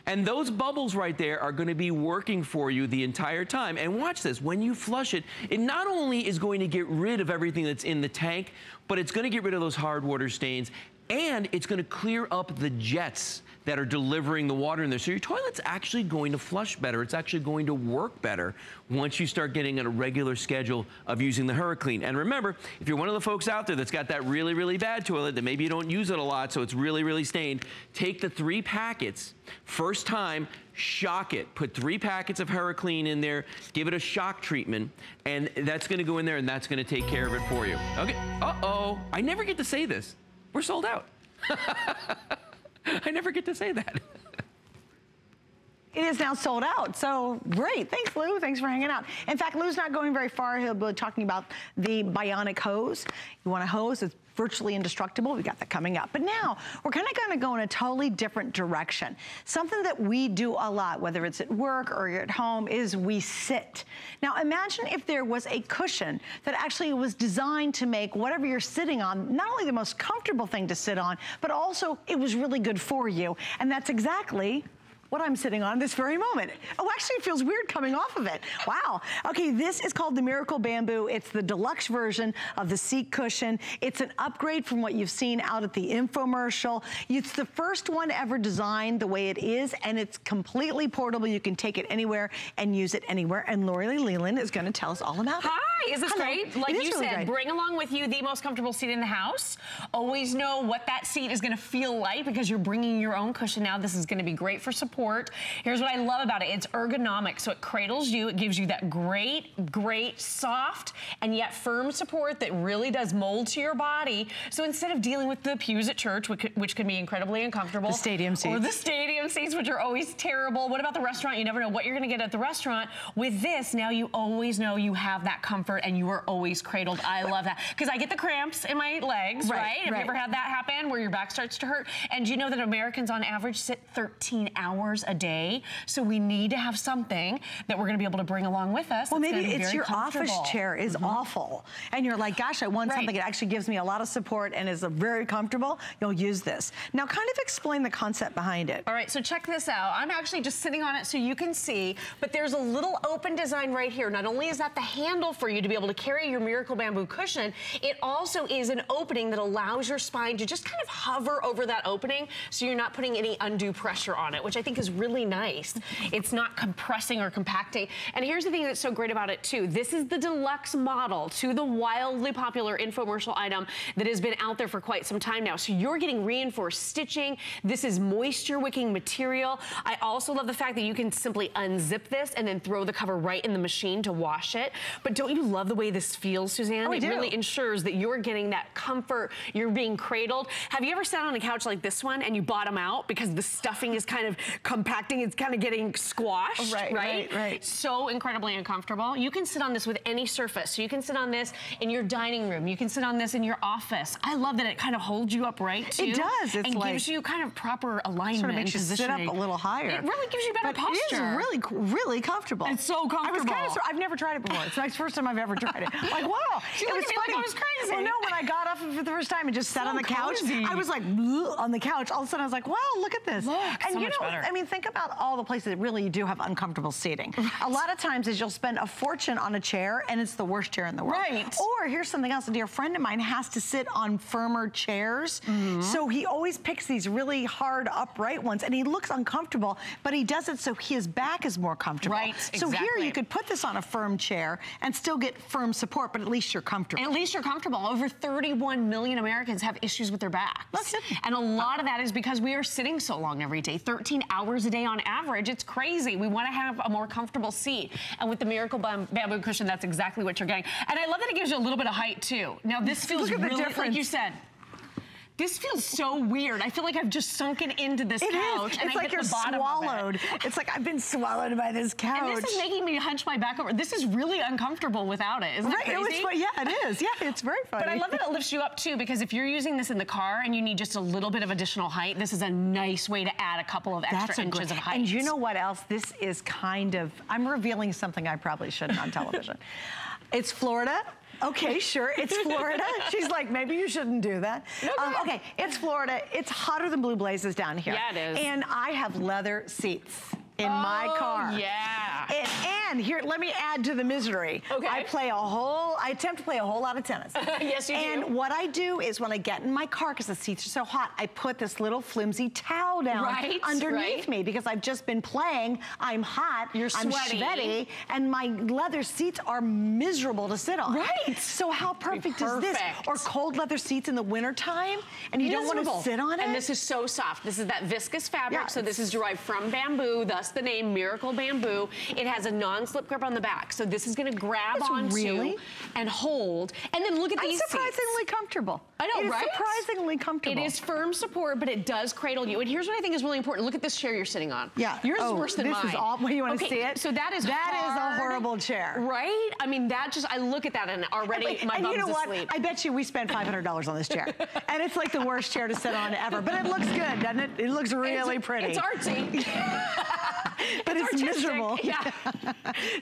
Speaker 7: And those bubbles right there are going to be working for you the entire time. And watch this, when you flush it, it not only is going to get rid of everything that's in the tank, but it's going to get rid of those hard water stains, and it's going to clear up the jets that are delivering the water in there. So your toilet's actually going to flush better. It's actually going to work better once you start getting on a regular schedule of using the Hurricane. And remember, if you're one of the folks out there that's got that really, really bad toilet that maybe you don't use it a lot, so it's really, really stained, take the 3 packets, first time, shock it. Put 3 packets of Hurricane in there, give it a shock treatment, and that's gonna go in there and that's gonna take care of it for you. Okay, uh-oh, I never get to say this. We're sold out. I never get to say that.
Speaker 1: It is now sold out, so great. Thanks, Lou. Thanks for hanging out. In fact, Lou's not going very far. He'll be talking about the bionic hose. You want a hose that's virtually indestructible? We got that coming up. But now, we're kind of going to go in a totally different direction. Something that we do a lot, whether it's at work or you're at home, is we sit. Now, imagine if there was a cushion that actually was designed to make whatever you're sitting on not only the most comfortable thing to sit on, but also it was really good for you. And that's exactly what I'm sitting on this very moment. Oh, actually it feels weird coming off of it. Wow. Okay, this is called the Miracle Bamboo. It's the deluxe version of the seat cushion. It's an upgrade from what you've seen out at the infomercial. It's the first one ever designed the way it is, and it's completely portable. You can take it anywhere and use it anywhere. And Lori Leland is going to tell us all about it.
Speaker 8: Hi, is this great? Like you said, bring along with you the most comfortable seat in the house. Always know what that seat is going to feel like, because you're bringing your own cushion now. This is going to be great for support. Here's what I love about it. It's ergonomic, so it cradles you. It gives you that great, soft, and yet firm support that really does mold to your body. So instead of dealing with the pews at church, which can be incredibly uncomfortable.
Speaker 1: The stadium seats.
Speaker 8: Or the stadium seats, which are always terrible. What about the restaurant? You never know what you're going to get at the restaurant. With this, now you always know you have that comfort and you are always cradled. I love that. Because I get the cramps in my legs, right? Have you ever had that happen where your back starts to hurt? And you know that Americans on average sit 13 hours a day, so we need to have something that we're going to be able to bring along with us.
Speaker 1: Well, maybe it's your office chair is awful, and you're like, gosh, I want something that actually gives me a lot of support and is very comfortable. You'll use this. Now, kind of explain the concept behind it.
Speaker 8: All right, so check this out. I'm actually just sitting on it so you can see, but there's a little open design right here. Not only is that the handle for you to be able to carry your Miracle Bamboo cushion, it also is an opening that allows your spine to just kind of hover over that opening, so you're not putting any undue pressure on it, which I think is really nice. It's not compressing or compacting. And here's the thing that's so great about it too. This is the deluxe model to the wildly popular infomercial item that has been out there for quite some time now. So you're getting reinforced stitching. This is moisture wicking material. I also love the fact that you can simply unzip this and then throw the cover right in the machine to wash it. But don't you love the way this feels, Suzanne? It really ensures that you're getting that comfort. You're being cradled. Have you ever sat on a couch like this one and you bottom out because the stuffing is kind of compacting, it's kind of getting squashed, right? So incredibly uncomfortable. You can sit on this with any surface. So you can sit on this in your dining room. You can sit on this in your office. I love that it kind of holds you upright too.
Speaker 1: It does. It's
Speaker 8: and
Speaker 1: like,
Speaker 8: gives you kind of proper alignment.
Speaker 1: Sort of makes you sit up a little higher.
Speaker 8: It really gives you better posture.
Speaker 1: It is really comfortable.
Speaker 8: It's so comfortable.
Speaker 1: I've never tried it before. It's my first time I've ever tried it. Like, wow.
Speaker 8: She looked at me like I was crazy.
Speaker 1: Well, no, when I got off of it for the first time and just sat on the couch, I was like, on the couch. All of a sudden, I was like, wow, look at this.
Speaker 8: Look,
Speaker 1: and
Speaker 8: so
Speaker 1: you
Speaker 8: much
Speaker 1: know,
Speaker 8: better.
Speaker 1: I mean, think about all the places that really you do have uncomfortable seating. Right. A lot of times is you'll spend a fortune on a chair, and it's the worst chair in the world.
Speaker 8: Right.
Speaker 1: Or here's something else. A dear friend of mine has to sit on firmer chairs, so he always picks these really hard upright ones, and he looks uncomfortable, but he does it so his back is more comfortable.
Speaker 8: Right,
Speaker 1: So here
Speaker 8: exactly.
Speaker 1: you could put this on a firm chair and still get firm support, but at least you're comfortable.
Speaker 8: At least you're comfortable. Over 31 million Americans have issues with their backs.
Speaker 1: That's it.
Speaker 8: And a lot of that is because we are sitting so long every day, 13 hours a day on average. It's crazy. We want to have a more comfortable seat. And with the Miracle Bamboo Cushion, that's exactly what you're getting. And I love that it gives you a little bit of height too. Now this feels really, like you said, this feels so weird. I feel like I've just sunken into this couch.
Speaker 1: It's like you're swallowed. It's like I've been swallowed by this couch.
Speaker 8: And this is making me hunch my back over. This is really uncomfortable without it. Isn't that crazy?
Speaker 1: Yeah, it is. Yeah, it's very funny.
Speaker 8: But I love that it lifts you up too, because if you're using this in the car and you need just a little bit of additional height, this is a nice way to add a couple of extra inches of height.
Speaker 1: And you know what else? This is kind of, I'm revealing something I probably shouldn't on television. It's Florida. Okay, sure, it's Florida. She's like, maybe you shouldn't do that. Okay, it's Florida. It's hotter than blue blazes down here.
Speaker 8: Yeah, it is.
Speaker 1: And I have leather seats in my car.
Speaker 8: Yeah.
Speaker 1: And here, let me add to the misery.
Speaker 8: Okay.
Speaker 1: I attempt to play a whole lot of tennis.
Speaker 8: Yes, you do.
Speaker 1: And what I do is when I get in my car, because the seats are so hot, I put this little flimsy towel down underneath me because I've just been playing. I'm hot.
Speaker 8: You're sweaty.
Speaker 1: I'm sweaty. And my leather seats are miserable to sit on.
Speaker 8: Right.
Speaker 1: So how perfect is this? Or cold leather seats in the wintertime, and you don't want to sit on it?
Speaker 8: And this is so soft. This is that viscous fabric, so this is derived from bamboo, thus the name Miracle Bamboo. It has a non-slip grip on the back, so this is going to grab onto and hold. And then look at these seats.
Speaker 1: Surprisingly comfortable.
Speaker 8: I know, right?
Speaker 1: Surprisingly comfortable.
Speaker 8: It is firm support, but it does cradle you. And here's what I think is really important. Look at this chair you're sitting on.
Speaker 1: Yeah.
Speaker 8: Yours is worse than mine.
Speaker 1: This is all. You want to see it?
Speaker 8: So that is
Speaker 1: a horrible chair,
Speaker 8: right? I mean, I look at that and already my bum's
Speaker 1: you know what?
Speaker 8: asleep.
Speaker 1: I bet you we spent $500 on this chair, and it's like the worst chair to sit on ever. But it looks good, doesn't it? It looks really pretty.
Speaker 8: It's artsy.
Speaker 1: But it's miserable.
Speaker 8: Yeah.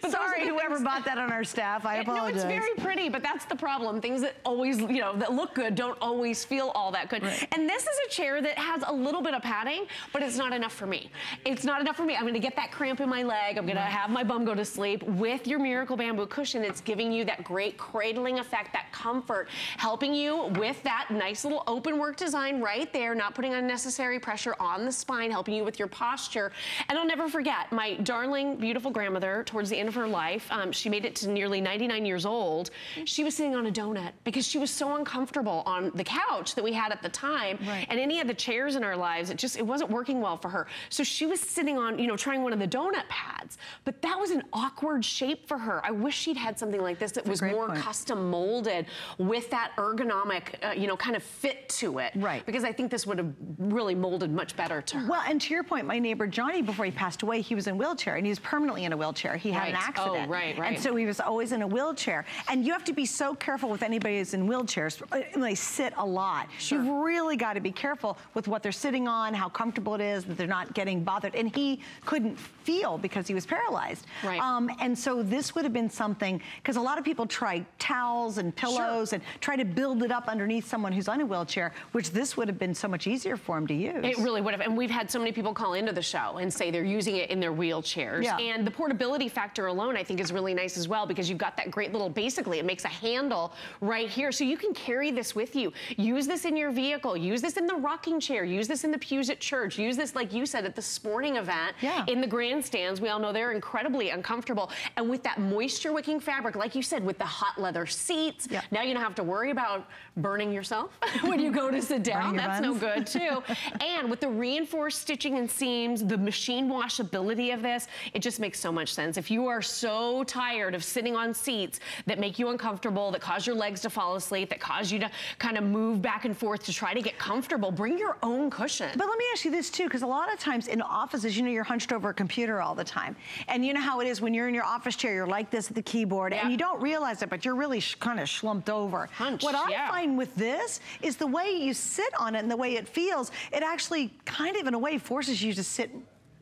Speaker 1: Sorry, whoever bought that on our staff. I apologize.
Speaker 8: No, it's very pretty, but that's the problem. Things that always, that look good don't always feel all that good. Right. And this is a chair that has a little bit of padding, but it's not enough for me. It's not enough for me. I'm going to get that cramp in my leg. I'm going to have my bum go to sleep. With your Miracle Bamboo Cushion, it's giving you that great cradling effect, that comfort, helping you with that nice little open work design right there, not putting unnecessary pressure on the spine, helping you with your posture. And I'll never forget my darling, beautiful grandmother, towards the end of her life, she made it to nearly 99 years old. She was sitting on a donut because she was so uncomfortable on the couch that we had at the time. Right. And any of the chairs in our lives, it wasn't working well for her. So she was sitting on, trying one of the donut pads. But that was an awkward shape for her. I wish she'd had something like this that was more custom molded with that ergonomic, kind of fit to it. Right. Because I think this would have really molded much better to her.
Speaker 1: Well, and to your point, my neighbor Johnny, before he passed away, he was in a wheelchair, and he was permanently in a wheelchair. He had an accident.
Speaker 8: Oh, right.
Speaker 1: And so he was always in a wheelchair. And you have to be so careful with anybody who's in wheelchairs. They sit a lot. Sure. You've really got to be careful with what they're sitting on, how comfortable it is, that they're not getting bothered. And he couldn't feel because he was paralyzed. Right. And so this would have been something, because a lot of people try towels and pillows and try to build it up underneath someone who's on a wheelchair, which this would have been so much easier for him to use.
Speaker 8: It really would have. And we've had so many people call into the show and say they're using it in their wheelchairs. Yeah. And the portability factor alone, I think, is really nice as well, because you've got that great little, basically, it makes a handle right here. So you can carry this with you. Use this in your vehicle. Use this in the rocking chair. Use this in the pews at church. Use this, like you said, at the sporting event. Yeah. In the grandstands. We all know they're incredibly uncomfortable. And with that moisture-wicking fabric, like you said, with the hot leather seats, now you don't have to worry about burning yourself when you go to sit down. That's no good, too. And with the reinforced stitching and seams, the machine washability of this, it just makes so much sense. If you are so tired of sitting on seats that make you uncomfortable, that cause your legs to fall asleep, that cause you to kind of move back and forth to try to get comfortable, bring your own cushion.
Speaker 1: But let me ask you this too, because a lot of times in offices, you're hunched over a computer all the time. And you know how it is when you're in your office chair, you're like this at the keyboard, and you don't realize it, but you're really kind of slumped over. What I find with this is the way you sit on it and the way it feels, it actually kind of in a way forces you to sit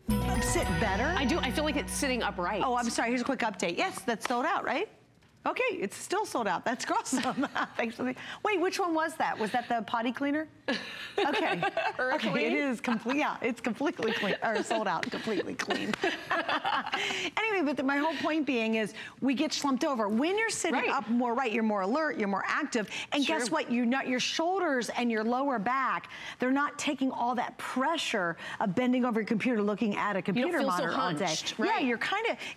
Speaker 1: better.
Speaker 8: I do. I feel like it's sitting upright.
Speaker 1: Oh, I'm sorry. Here's a quick update. Yes, that's sold out, right? Okay, it's still sold out. That's awesome. Thanks for the. Wait, which one was that? Was that the potty cleaner? Okay. Okay, it is complete. Yeah, it's completely clean or sold out, completely clean. Anyway, but my whole point being is we get slumped over when you're sitting up more. Right, you're more alert, you're more active, and guess what? Your shoulders and your lower back, they're not taking all that pressure of bending over your computer, looking at a computer monitor all day. Yeah, you're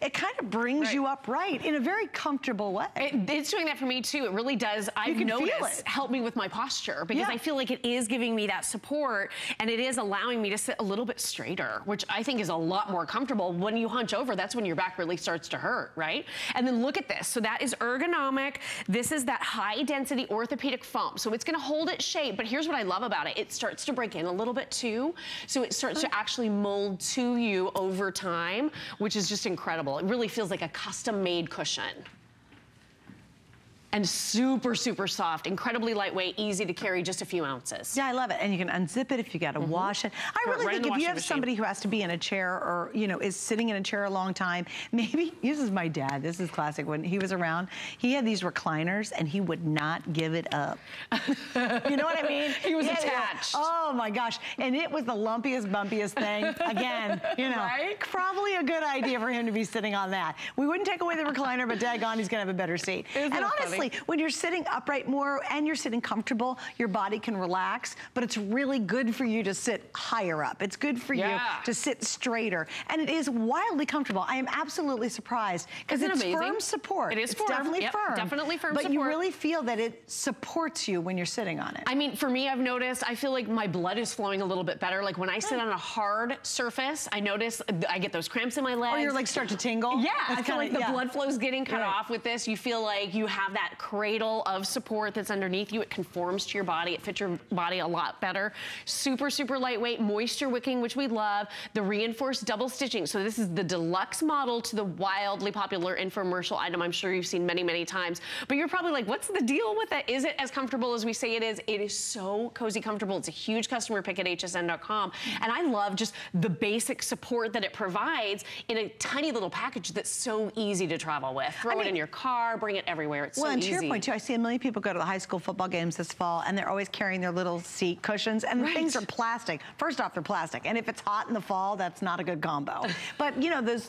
Speaker 1: it kind of brings you upright in a very comfortable way.
Speaker 8: It's doing that for me too. It really does. I've noticed help me with my posture because I feel like it is giving me that support and it is allowing me to sit a little bit straighter, which I think is a lot more comfortable. When you hunch over, that's when your back really starts to hurt, right? And then look at this. So that is ergonomic. This is that high density orthopedic foam. So it's going to hold its shape, but here's what I love about it. It starts to break in a little bit too. So it starts to actually mold to you over time, which is just incredible. It really feels like a custom made cushion. And super, super soft, incredibly lightweight, easy to carry, just a few ounces.
Speaker 1: Yeah, I love it. And you can unzip it if you got to wash it. I really think if you have somebody who has to be in a chair or, is sitting in a chair a long time, maybe, this is my dad, this is classic. When he was around, he had these recliners and he would not give it up. You know what I mean?
Speaker 8: He was attached.
Speaker 1: Oh my gosh. And it was the lumpiest, bumpiest thing. Again, probably a good idea for him to be sitting on that. We wouldn't take away the recliner, but daggone, he's gonna have a better seat. And honestly, when you're sitting upright more and you're sitting comfortable, your body can relax, but it's really good for you to sit higher up. It's good for you to sit straighter. And it is wildly comfortable. I am absolutely surprised because it's firm support.
Speaker 8: It is
Speaker 1: firm. Definitely firm.
Speaker 8: Definitely firm support.
Speaker 1: But you really feel that it supports you when you're sitting on it.
Speaker 8: I mean, for me, I've noticed, I feel like my blood is flowing a little bit better. Like when I sit on a hard surface, I notice I get those cramps in my legs.
Speaker 1: Or your legs start to tingle.
Speaker 8: Yeah, I feel like the blood flow is getting cut off with this. You feel like you have that cradle of support that's underneath you. It conforms to your body. It fits your body a lot better. Super, super lightweight, moisture wicking, which we love. The reinforced double stitching. So this is the deluxe model to the wildly popular infomercial item I'm sure you've seen many, many times. But you're probably like, what's the deal with it? Is it as comfortable as we say it is? It is so cozy comfortable. It's a huge customer pick at hsn.com. And I love just the basic support that it provides in a tiny little package that's so easy to travel with. Throw it in your car, bring it everywhere. It's so easy.
Speaker 1: Well, and to your point too, I see a million people go to the high school football games this fall and they're always carrying their little seat cushions and the things are plastic. First off, they're plastic. And if it's hot in the fall, that's not a good combo. But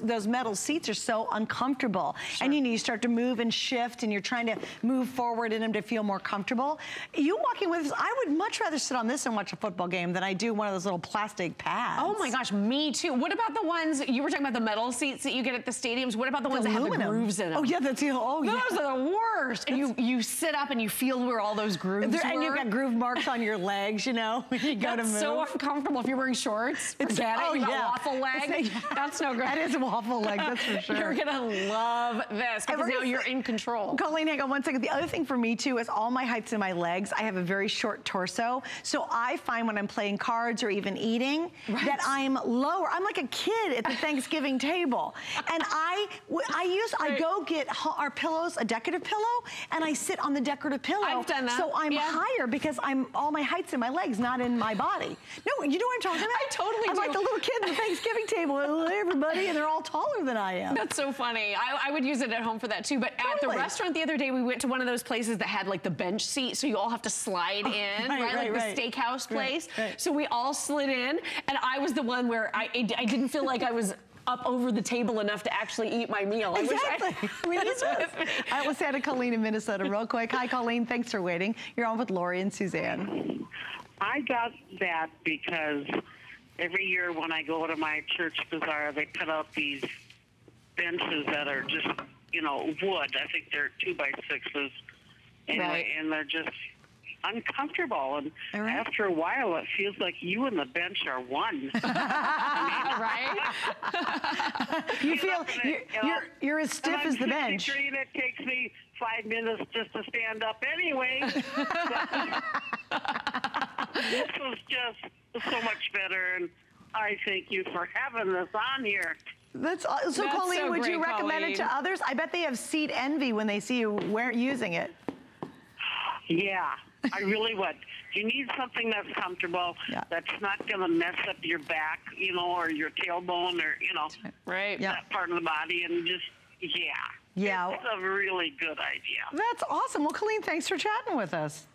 Speaker 1: those metal seats are so uncomfortable. And you start to move and shift and you're trying to move forward in them to feel more comfortable. You walking with us, I would much rather sit on this and watch a football game than I do one of those little plastic pads.
Speaker 8: Oh my gosh, me too. What about the ones, you were talking about the metal seats that you get at the stadiums. What about the ones that have the grooves in them?
Speaker 1: Oh yeah, those
Speaker 8: are the worst. And you sit up and you feel where all those grooves were.
Speaker 1: And you've got groove marks on your legs, when you go to move.
Speaker 8: So uncomfortable if you're wearing shorts. Forget it. You got waffle leg. That's no good.
Speaker 1: That is a waffle leg, that's for sure.
Speaker 8: You're gonna love this because now you're in control.
Speaker 1: Colleen, hang on one second. The other thing for me too is all my heights in my legs. I have a very short torso. So I find when I'm playing cards or even eating that I'm lower. I'm like a kid at the Thanksgiving table. And I go get our pillows, a decorative pillow, and I sit on the decorative pillow.
Speaker 8: I've done that.
Speaker 1: So I'm higher because all my height's in my legs, not in my body. No, you know what I'm talking about?
Speaker 8: I totally do.
Speaker 1: I'm like the little kid at the Thanksgiving table. Hello, everybody, and they're all taller than I am.
Speaker 8: That's so funny. I would use it at home for that too. But at the restaurant the other day, we went to one of those places that had like the bench seat, so you all have to slide in, like the steakhouse place. So we all slid in, and I was the one where I didn't feel like I was up over the table enough to actually eat my meal.
Speaker 1: Exactly. Let's say hi to Colleen in Minnesota real quick. Hi, Colleen. Thanks for waiting. You're on with Lori and Suzanne.
Speaker 9: I got that because every year when I go to my church bazaar, they put out these benches that are just, wood. I think they're 2x6s. Anyway, and they're just uncomfortable, and after a while it feels like you and the bench are one.
Speaker 1: You feel you're as stiff as the bench.
Speaker 9: And it takes me 5 minutes just to stand up anyway. This was just so much better, and I thank you for having this on here.
Speaker 1: So Colleen, would you recommend it to others? I bet they have seat envy when they see you using it.
Speaker 9: Yeah, I really would. You need something that's comfortable, that's not going to mess up your back, or your tailbone or, that part of the body. And just,
Speaker 1: Yeah.
Speaker 9: It's a really good idea.
Speaker 1: That's awesome. Well, Colleen, thanks for chatting with us.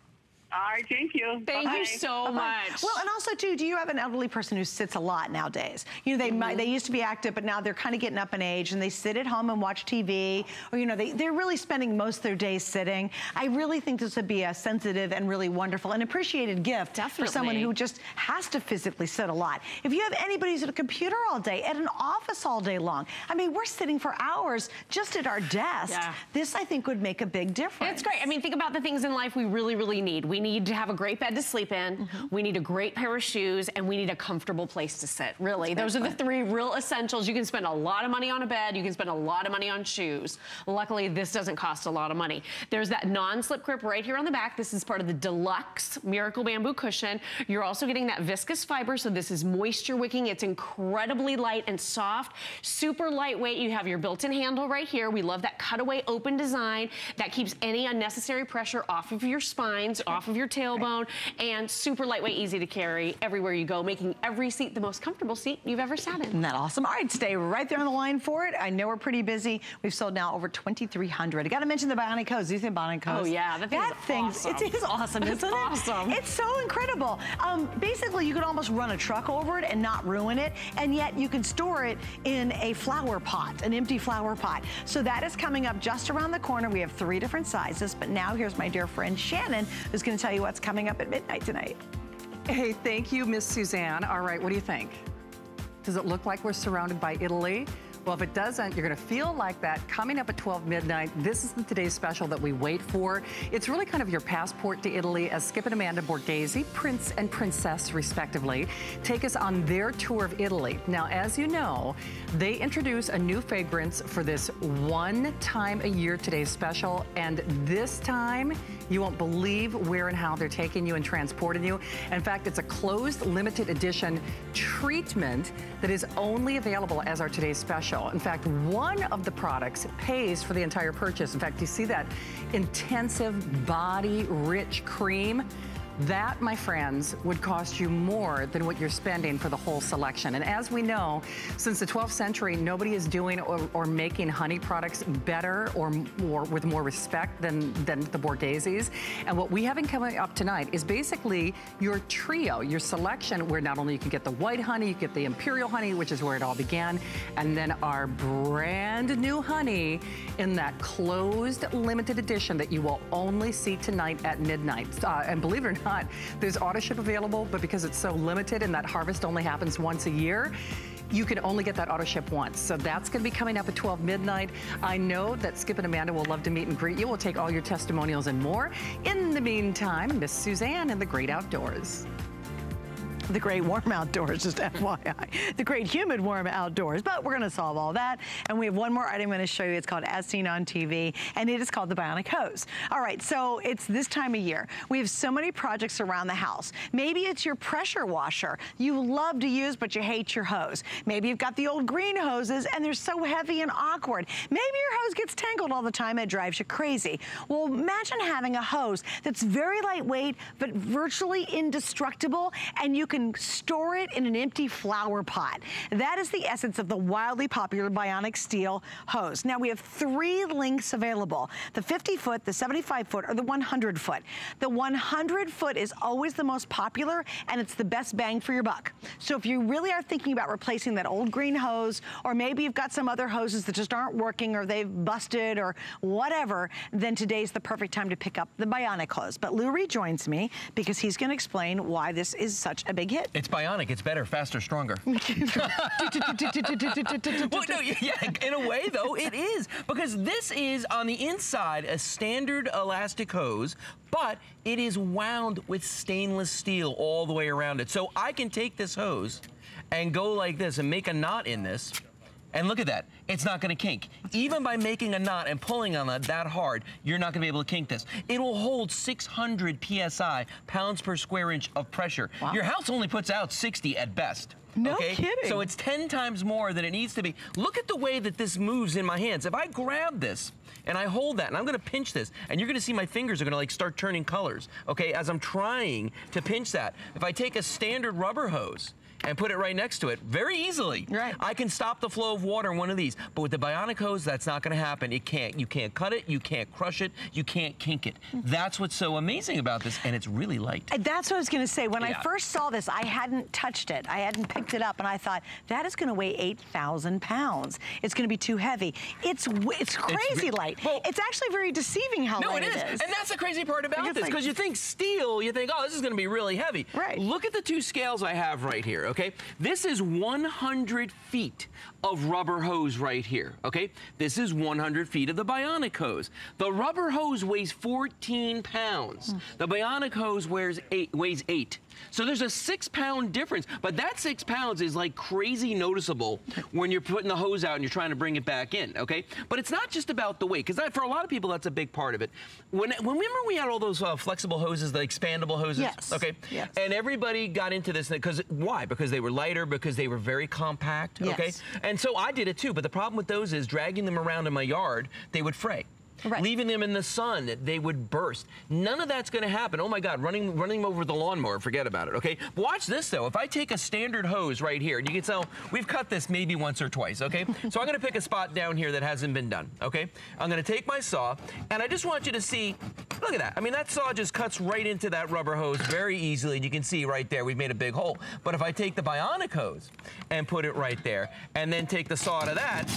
Speaker 9: All right, thank you.
Speaker 8: Thank you so much.
Speaker 1: Well, and also too, do you have an elderly person who sits a lot nowadays? You know, they used to be active, but now they're kind of getting up in age and they sit at home and watch TV, or, you know, they're really spending most of their days sitting. I really think this would be a sensitive and really wonderful and appreciated gift for someone who just has to physically sit a lot. If you have anybody who's at a computer all day, at an office all day long, I mean, we're sitting for hours just at our desk. Yeah. This, I think, would make a big difference.
Speaker 8: It's great. I mean, think about the things in life we really, really need. We need to have a great bed to sleep in. We need a great pair of shoes, and we need a comfortable place to sit. Really, those are the three real essentials. You can spend a lot of money on a bed. You can spend a lot of money on shoes. Luckily, this doesn't cost a lot of money. There's that non-slip grip right here on the back. This is part of the deluxe Miracle Bamboo cushion. You're also getting that viscous fiber, so this is moisture wicking. It's incredibly light and soft, super lightweight. You have your built-in handle right here. We love that cutaway open design that keeps any unnecessary pressure off of your spines, off of your tailbone, and super lightweight, easy to carry everywhere you go, making every seat the most comfortable seat you've ever sat in.
Speaker 1: Isn't that awesome? All right, stay right there on the line for it. I know we're pretty busy. We've sold now over 2,300. I got to mention the bionic hose. Do you think bionic hose?
Speaker 8: Oh yeah, that thing's awesome.
Speaker 1: It is awesome, isn't it?
Speaker 8: Awesome.
Speaker 1: It's so incredible. Basically, you could almost run a truck over it and not ruin it, and yet you can store it in a flower pot, an empty flower pot. So that is coming up just around the corner. We have 3 different sizes, but now here's my dear friend Shannon, who's going to tell you what's coming up at midnight tonight.
Speaker 10: Hey, thank you, Miss Suzanne. All right, what do you think? Does it look like we're surrounded by Italy? Well, if it doesn't, you're going to feel like that. Coming up at 12 midnight, this is the today's special that we wait for. It's really kind of your passport to Italy as Skip and Amanda Borghese, Prince and Princess, respectively, take us on their tour of Italy. Now, as you know, they introduce a new fragrance for this one time a year today's special, and this time, you won't believe where and how they're taking you and transporting you. In fact, it's a closed limited edition treatment that is only available as our today's special. In fact, one of the products pays for the entire purchase. In fact, you see that intensive body-rich cream? That, my friends, would cost you more than what you're spending for the whole selection. And as we know, since the 12th century, nobody is doing or making honey products better or with more respect than the Borgheses. And what we have coming up tonight is basically your trio, your selection, where not only you can get the white honey, you get the imperial honey, which is where it all began, and then our brand new honey in that closed limited edition that you will only see tonight at midnight. And believe it or not, there's auto ship available, but because it's so limited and that harvest only happens once a year, you can only get that auto ship once. So that's going to be coming up at 12 midnight. I know that Skip and Amanda will love to meet and greet you. We'll take all your testimonials and more. In the meantime, Miss Suzanne in the great outdoors.
Speaker 1: The great warm outdoors, just FYI. The great humid warm outdoors, but we're gonna solve all that. And we have one more item I'm gonna show you. It's called As Seen on TV, and it is called the Bionic Hose. All right, so it's this time of year. We have so many projects around the house. Maybe it's your pressure washer you love to use, but you hate your hose. Maybe you've got the old green hoses and they're so heavy and awkward. Maybe your hose gets tangled all the time and it drives you crazy. Well, imagine having a hose that's very lightweight, but virtually indestructible, and you can store it in an empty flower pot. That is the essence of the wildly popular Bionic Steel hose. Now we have 3 lengths available: the 50-foot, the 75-foot, or the 100-foot. The 100-foot is always the most popular, and it's the best bang for your buck. So if you really are thinking about replacing that old green hose, or maybe you've got some other hoses that just aren't working, or they've busted, or whatever, then today's the perfect time to pick up the Bionic hose. But Lou rejoins me because he's going to explain why this is such a big hit.
Speaker 7: It's bionic. It's better, faster, stronger. Well, no, yeah, in a way, though, it is. Because this is, on the inside, a standard elastic hose, but it is wound with stainless steel all the way around it. So I can take this hose and go like this and make a knot in this. And look at that. It's not going to kink. Even by making a knot and pulling on that hard, you're not going to be able to kink this. It will hold 600 PSI, pounds per square inch of pressure. Wow. Your house only puts out 60 at best.
Speaker 1: No kidding.
Speaker 7: So it's 10 times more than it needs to be. Look at the way that this moves in my hands. If I grab this and I hold that and I'm going to pinch this, and you're going to see my fingers are going to like start turning colors, okay, as I'm trying to pinch that. If I take a standard rubber hose and put it right next to it very easily.
Speaker 1: Right.
Speaker 7: I can stop the flow of water in one of these, but with the bionic hose, that's not going to happen. It can't. You can't cut it. You can't crush it. You can't kink it. That's what's so amazing about this, and it's really light.
Speaker 1: That's what I was going to say. When I first saw this, I hadn't touched it. I hadn't picked it up, and I thought, that is going to weigh 8,000 pounds. It's going to be too heavy. It's crazy light. Well, it's actually very deceiving how light it is.
Speaker 7: And that's the crazy part about this, because you think steel, you think, oh, this is going to be really heavy.
Speaker 1: Right.
Speaker 7: Look at the two scales I have right here, okay? This is 100 feet of rubber hose right here, okay? This is 100 feet of the bionic hose. The rubber hose weighs 14 pounds. The bionic hose weighs 8. So there's a 6-pound difference, but that 6 pounds is like crazy noticeable when you're putting the hose out and you're trying to bring it back in, okay? But it's not just about the weight, because for a lot of people, that's a big part of it. Remember we had all those flexible hoses, the expandable hoses?
Speaker 1: Yes.
Speaker 7: Okay.
Speaker 1: Yes.
Speaker 7: And everybody got into this, why? Because they were lighter, because they were very compact, okay?
Speaker 1: Yes.
Speaker 7: And so I did it too, but the problem with those is dragging them around in my yard, they would fray.
Speaker 1: Right.
Speaker 7: Leaving them in the sun, they would burst. None of that's going to happen. Oh my God, running them over the lawnmower, forget about it, okay? Watch this though. If I take a standard hose right here, and you can tell we've cut this maybe once or twice, okay? So I'm going to pick a spot down here that hasn't been done, okay? I'm going to take my saw, and I just want you to see, look at that. I mean, that saw just cuts right into that rubber hose very easily, and you can see right there, we've made a big hole. But if I take the bionic hose and put it right there, and then take the saw to that,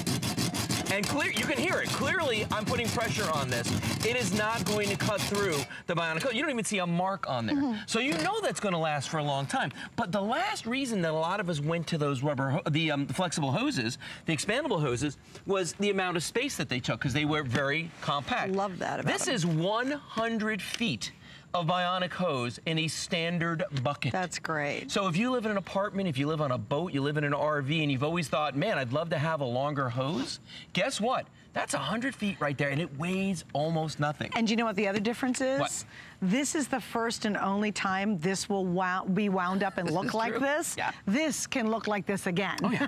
Speaker 7: and you can hear it. Clearly, I'm putting pressure on this. It is not going to cut through the bionic hose. You don't even see a mark on there. So you know that's going to last for a long time. But the last reason that a lot of us went to those the flexible hoses, the expandable hoses, was the amount of space that they took, because they were very compact.
Speaker 1: Love that about
Speaker 7: This
Speaker 1: them.
Speaker 7: is 100 feet of bionic hose in a standard bucket.
Speaker 1: That's great.
Speaker 7: So if you live in an apartment, if you live on a boat, you live in an RV, and you've always thought, man, I'd love to have a longer hose, guess what? That's 100 feet right there, and it weighs almost nothing.
Speaker 1: And do you know what the other difference is?
Speaker 7: What?
Speaker 1: This is the first and only time this will be wound up and look like this.
Speaker 7: Yeah.
Speaker 1: This can look like this again.
Speaker 7: Oh, yeah.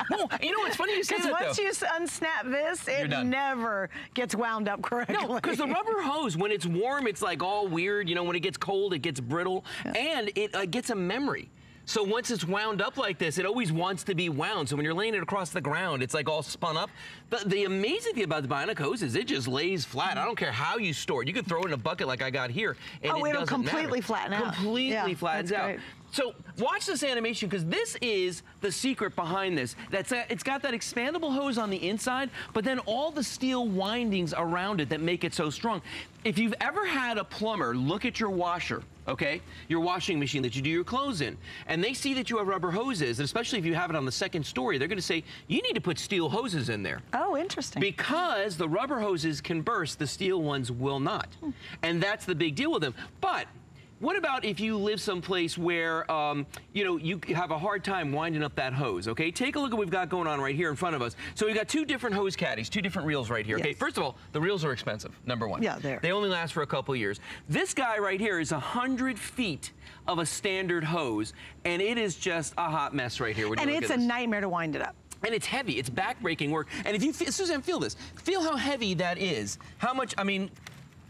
Speaker 7: Well, you know, it's funny you say that, though.
Speaker 1: Because once you unsnap this, it never gets wound up correctly.
Speaker 7: No, because the rubber hose, when it's warm, it's like all weird. You know, when it gets cold, it gets brittle, and it gets a memory. So once it's wound up like this, it always wants to be wound. So when you're laying it across the ground, it's like all spun up. But the amazing thing about the bionic hose is it just lays flat. I don't care how you store it. You could throw it in a bucket like I got here, and it
Speaker 1: it'll
Speaker 7: doesn't
Speaker 1: completely
Speaker 7: matter.
Speaker 1: flatten out.
Speaker 7: Completely flattens out.
Speaker 1: Great.
Speaker 7: So watch this animation, because this is the secret behind this. It's got that expandable hose on the inside, but then all the steel windings around it that make it so strong. If you've ever had a plumber look at your washer, okay, your washing machine that you do your clothes in, and they see that you have rubber hoses, and especially if you have it on the second story, they're going to say, you need to put steel hoses in there.
Speaker 1: Oh, interesting.
Speaker 7: Because the rubber hoses can burst, the steel ones will not. And that's the big deal with them. But what about if you live someplace where, you know, you have a hard time winding up that hose, okay? Take a look at what we've got going on right here in front of us. So we've got two different hose caddies, two different reels right here, okay?
Speaker 1: Yes.
Speaker 7: First of all, the reels are expensive, number one.
Speaker 1: Yeah,
Speaker 7: they only last for a couple years. This guy right here is 100 feet of a standard hose, and it is just a hot mess right here.
Speaker 1: And it's a nightmare to wind it up.
Speaker 7: And it's heavy. It's back-breaking work. And if you, Suzanne, feel this. Feel how heavy that is. How much, I mean,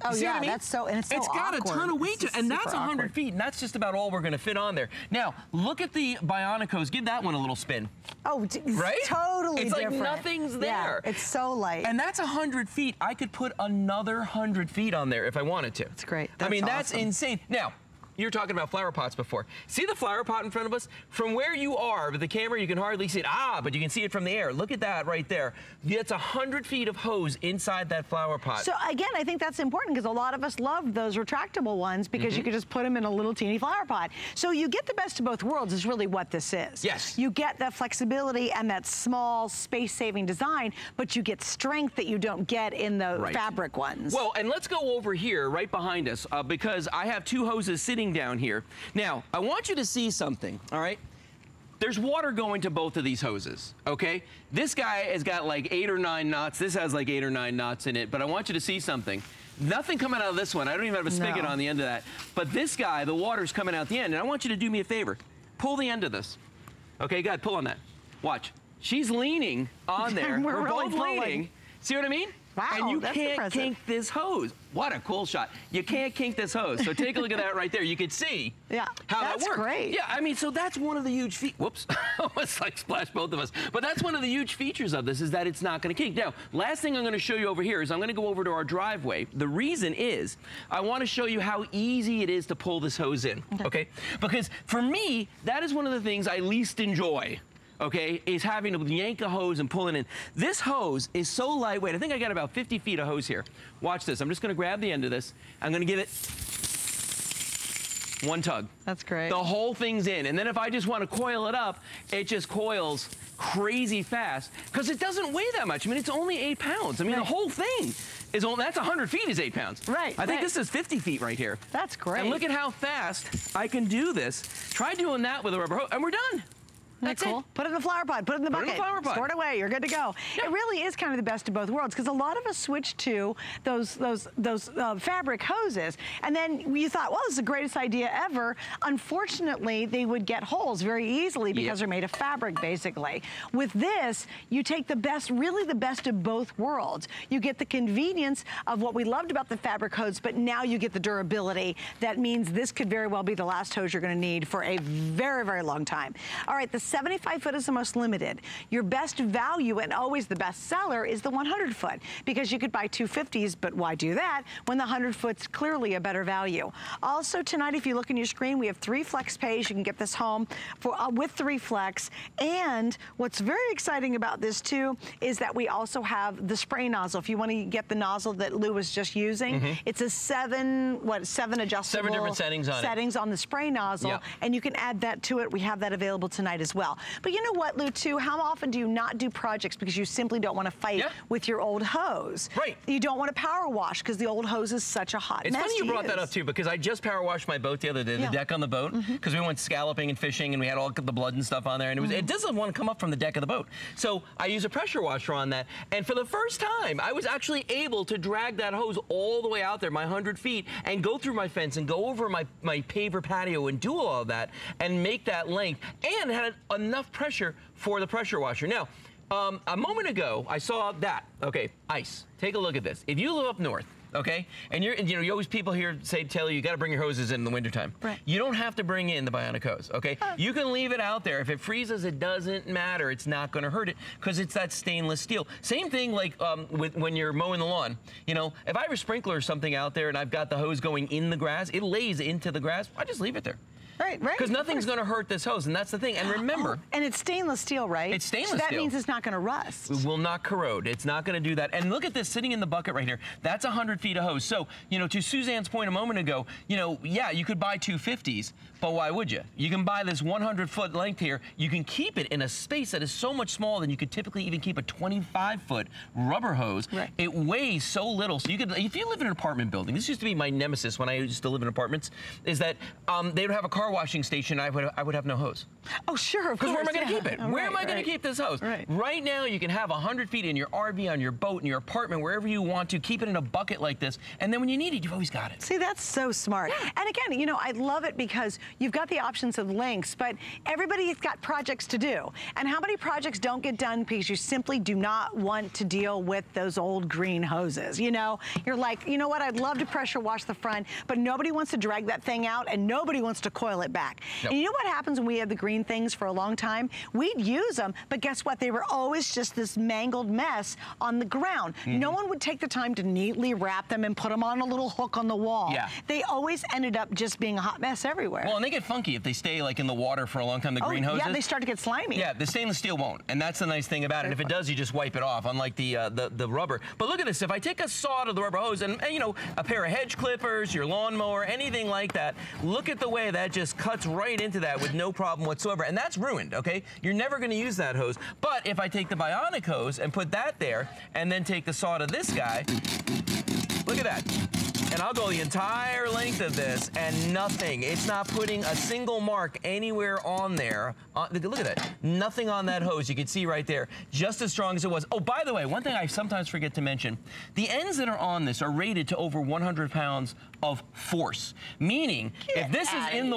Speaker 1: oh,
Speaker 7: see
Speaker 1: yeah,
Speaker 7: what I mean?
Speaker 1: that's so, and it's so
Speaker 7: It's got
Speaker 1: awkward.
Speaker 7: a ton of weight to it, and that's 100
Speaker 1: awkward.
Speaker 7: feet, and that's just about all we're going to fit on there. Now, look at the bionic hose. Give that one a little spin.
Speaker 1: Oh, it's
Speaker 7: right?
Speaker 1: totally
Speaker 7: it's
Speaker 1: different.
Speaker 7: It's like nothing's there.
Speaker 1: Yeah, it's so light.
Speaker 7: And that's 100 feet. I could put another 100 feet on there if I wanted to.
Speaker 1: That's great.
Speaker 7: I mean, that's
Speaker 1: awesome.
Speaker 7: insane. Now, you were talking about flower pots before. See the flower pot in front of us? From where you are, with the camera, you can hardly see it. But you can see it from the air. Look at that right there. That's 100 feet of hose inside that flower pot.
Speaker 1: So again, I think that's important, because a lot of us love those retractable ones, because you can just put them in a little teeny flower pot. So you get the best of both worlds is really what this is.
Speaker 7: Yes.
Speaker 1: You get that flexibility and that small space-saving design, but you get strength that you don't get in the fabric ones.
Speaker 7: Well, and let's go over here right behind us, because I have two hoses sitting down here. Now, I want you to see something, all right? There's water going to both of these hoses, okay? This guy has got like 8 or 9 knots. This has like 8 or 9 knots in it, but I want you to see something. Nothing coming out of this one. I don't even have a spigot on the end of that. But this guy, the water's coming out the end, and I want you to do me a favor. Pull the end of this. Okay, good, pull on that. Watch. She's leaning on there.
Speaker 1: We're really
Speaker 7: both leaning. See what I mean?
Speaker 1: Wow,
Speaker 7: and you
Speaker 1: that's
Speaker 7: can't
Speaker 1: impressive.
Speaker 7: kink this hose. What a cool shot. You can't kink this hose. So take a look at that right there. You can see how that works.
Speaker 1: That's great.
Speaker 7: Yeah, I mean, so that's one of the huge whoops, almost like splashed both of us. But that's one of the huge features of this is that it's not going to kink. Now, last thing I'm going to show you over here is I'm going to go over to our driveway. The reason is I want to show you how easy it is to pull this hose in, okay? Because for me, that is one of the things I least enjoy. Okay, is having to yank a hose and pull it in. This hose is so lightweight. I think I got about 50 feet of hose here. Watch this. I'm just going to grab the end of this. I'm going to give it one tug.
Speaker 1: That's great.
Speaker 7: The whole thing's in. And then if I just want to coil it up, it just coils crazy fast because it doesn't weigh that much. I mean, it's only 8 pounds. I mean, the whole thing is only, that's 100 feet is 8 pounds.
Speaker 1: Right.
Speaker 7: I think this is 50 feet right here.
Speaker 1: That's great.
Speaker 7: And look at how fast I can do this. Try doing that with a rubber hose, and we're done.
Speaker 1: That's cool. Put it in the flower pot. Put it in the bucket.
Speaker 7: Put it in the flower pot.
Speaker 1: Store it away. You're good to go. Yeah. It really is kind of the best of both worlds because a lot of us switched to those fabric hoses, and then you thought, well, this is the greatest idea ever. Unfortunately, they would get holes very easily because they're made of fabric, basically. With this, you take the best, really the best of both worlds. You get the convenience of what we loved about the fabric hose, but now you get the durability. That means this could very well be the last hose you're going to need for a very, very long time. All right, the 75-foot is the most limited. Your best value and always the best seller is the 100-foot because you could buy 250s, but why do that when the 100-foot's clearly a better value? Also tonight, if you look on your screen, we have 3 flex pays. You can get this home for with 3 flex. And what's very exciting about this too is that we also have the spray nozzle. If you want to get the nozzle that Lou was just using, it's a 7 adjustable
Speaker 7: 7 different settings on
Speaker 1: the spray nozzle, and you can add that to it. We have that available tonight as well. But you know what, Lou, too? How often do you not do projects because you simply don't want to fight with your old hose?
Speaker 7: Right.
Speaker 1: You don't want to power wash because the old hose is such a hot mess.
Speaker 7: It's funny you brought that up, too, because I just power washed my boat the other day, the deck on the boat, because we went scalloping and fishing, and we had all the blood and stuff on there, and it doesn't want to come up from the deck of the boat. So I use a pressure washer on that, and for the first time, I was actually able to drag that hose all the way out there, my 100 feet, and go through my fence and go over my paver patio and do all of that and make that length, and had enough pressure for the pressure washer. Now, a moment ago, I saw that. Okay, ice. Take a look at this. If you live up north, okay, and you always people here tell you got to bring your hoses in the wintertime. Right. You don't have to bring in the bionic hose, okay? You can leave it out there. If it freezes, it doesn't matter. It's not going to hurt it because it's that stainless steel. Same thing like when you're mowing the lawn. You know, if I have a sprinkler or something out there and I've got the hose going in the grass, it lays into the grass. I just leave it there.
Speaker 1: Right.
Speaker 7: Because nothing's going to hurt this hose, and that's the thing. And remember,
Speaker 1: and it's stainless steel, right?
Speaker 7: It's stainless
Speaker 1: steel. So that
Speaker 7: steel.
Speaker 1: means it's not going to rust.
Speaker 7: It will not corrode. It's not going to do that. And look at this sitting in the bucket right here. That's 100 feet of hose. So, you know, to Suzanne's point a moment ago, you know, yeah, you could buy 250s, but why would you? You can buy this 100-foot length here. You can keep it in a space that is so much smaller than you could typically even keep a 25-foot rubber hose. Right. It weighs so little. So you could, if you live in an apartment building, this used to be my nemesis when I used to live in apartments, is that they would have a car washing station. I would have no hose.
Speaker 1: Oh, sure, of course.
Speaker 7: Because where am I going to keep it? Where am I going to keep this hose? Right now, you can have 100 feet in your RV, on your boat, in your apartment, wherever you want to. Keep it in a bucket like this, and then when you need it, you've always got it.
Speaker 1: See, that's so smart. Yeah. And again, you know, I love it because you've got the options of lengths, but everybody's got projects to do. And how many projects don't get done because you simply do not want to deal with those old green hoses? You know, you're like, you know what, I'd love to pressure wash the front, but nobody wants to drag that thing out, and nobody wants to coil it back. And you know what happens when we had the green things for a long time? We'd use them, but guess what? They were always just this mangled mess on the ground. No one would take the time to neatly wrap them and put them on a little hook on the wall. Yeah. They always ended up just being a hot mess everywhere.
Speaker 7: Well, and they get funky if they stay like in the water for a long time, the green hoses.
Speaker 1: Yeah, they start to get slimy.
Speaker 7: Yeah, the stainless steel won't, and that's the nice thing about it. If it does, you just wipe it off, unlike the rubber. But look at this. If I take a saw to the rubber hose and you know, a pair of hedge clippers, your lawnmower, anything like that, look at the way that just cuts right into that with no problem whatsoever, and that's ruined, okay? You're never going to use that hose. But if I take the bionic hose and put that there, and then take the saw to this guy, look at that. And I'll go the entire length of this, and nothing. It's not putting a single mark anywhere on there. Look at that. Nothing on that hose. You can see right there. Just as strong as it was. Oh, by the way, one thing I sometimes forget to mention, the ends that are on this are rated to over 100 pounds of force. Meaning, if this is in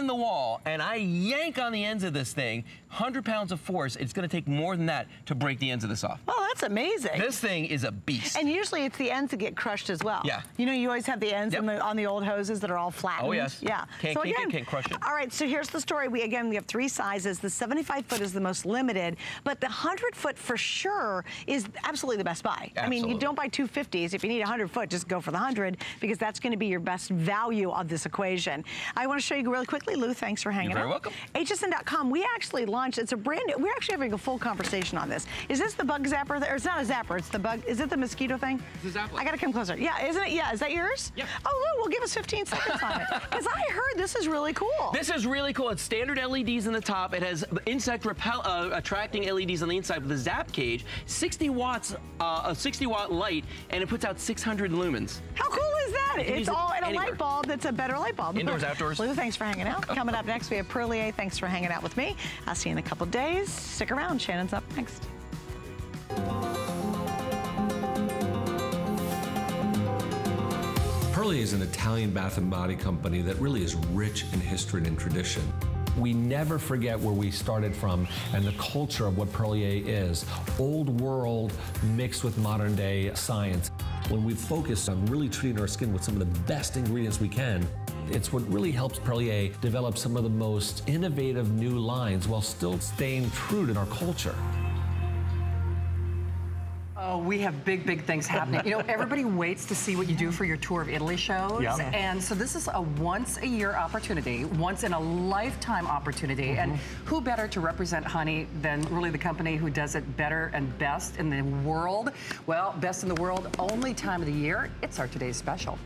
Speaker 7: the wall, and I yank on the ends of this thing, 100 pounds of force, it's going to take more than that to break the ends of this off.
Speaker 1: Oh, that's amazing.
Speaker 7: This thing is a beast.
Speaker 1: And usually it's the ends that get crushed as well.
Speaker 7: Yeah.
Speaker 1: You know, you always have the ends on the old hoses that are all flattened.
Speaker 7: Oh, yes.
Speaker 1: Yeah.
Speaker 7: Can't crush it.
Speaker 1: All right, so here's the story. We have 3 sizes. The 75-foot is the most limited, but the 100-foot for sure is absolutely the best buy.
Speaker 7: Absolutely.
Speaker 1: I mean, you don't buy 2 50s. If you need 100-foot, just go for the 100 because that's going to be your best value of this equation. I want to show you really quickly. Lou, thanks for hanging out.
Speaker 7: You're very welcome.
Speaker 1: HSN.com. We actually launched, it's a brand new, we're actually having a full conversation on this. Is this the bug zapper? Or it's not a zapper, it's the bug. Is it the mosquito thing?
Speaker 7: It's a zapper.
Speaker 1: I got to come closer. Yeah, isn't it? Yeah, is that yours?
Speaker 7: Yep.
Speaker 1: Oh, Lou, well, give us 15 seconds on it. Because I heard this is really cool.
Speaker 7: This is really cool. It's standard LEDs in the top. It has insect attracting LEDs on the inside with a zap cage, 60 watts, a 60-watt light, and it puts out 600 lumens.
Speaker 1: How cool is that? It's all in a light bulb that's a better light bulb.
Speaker 7: Indoors, outdoors.
Speaker 1: Lou, thanks for hanging out. Coming up next, we have Perlier. Thanks for hanging out with me. I'll see you in a couple days. Stick around. Shannon's up next.
Speaker 11: Perlier is an Italian bath and body company that really is rich in history and in tradition. We never forget where we started from and the culture of what Perlier is. Old world mixed with modern day science. When we focus on really treating our skin with some of the best ingredients we can, it's what really helps Perlier develop some of the most innovative new lines while still staying true to our culture.
Speaker 10: Oh, we have big, big things happening. You know, everybody waits to see what you do for your Tour of Italy shows.
Speaker 2: Yeah.
Speaker 10: And so this is a once-a-year opportunity, once-in-a-lifetime opportunity. And who better to represent honey than really the company who does it better and best in the world? Well, best in the world, only time of the year. It's our today's special.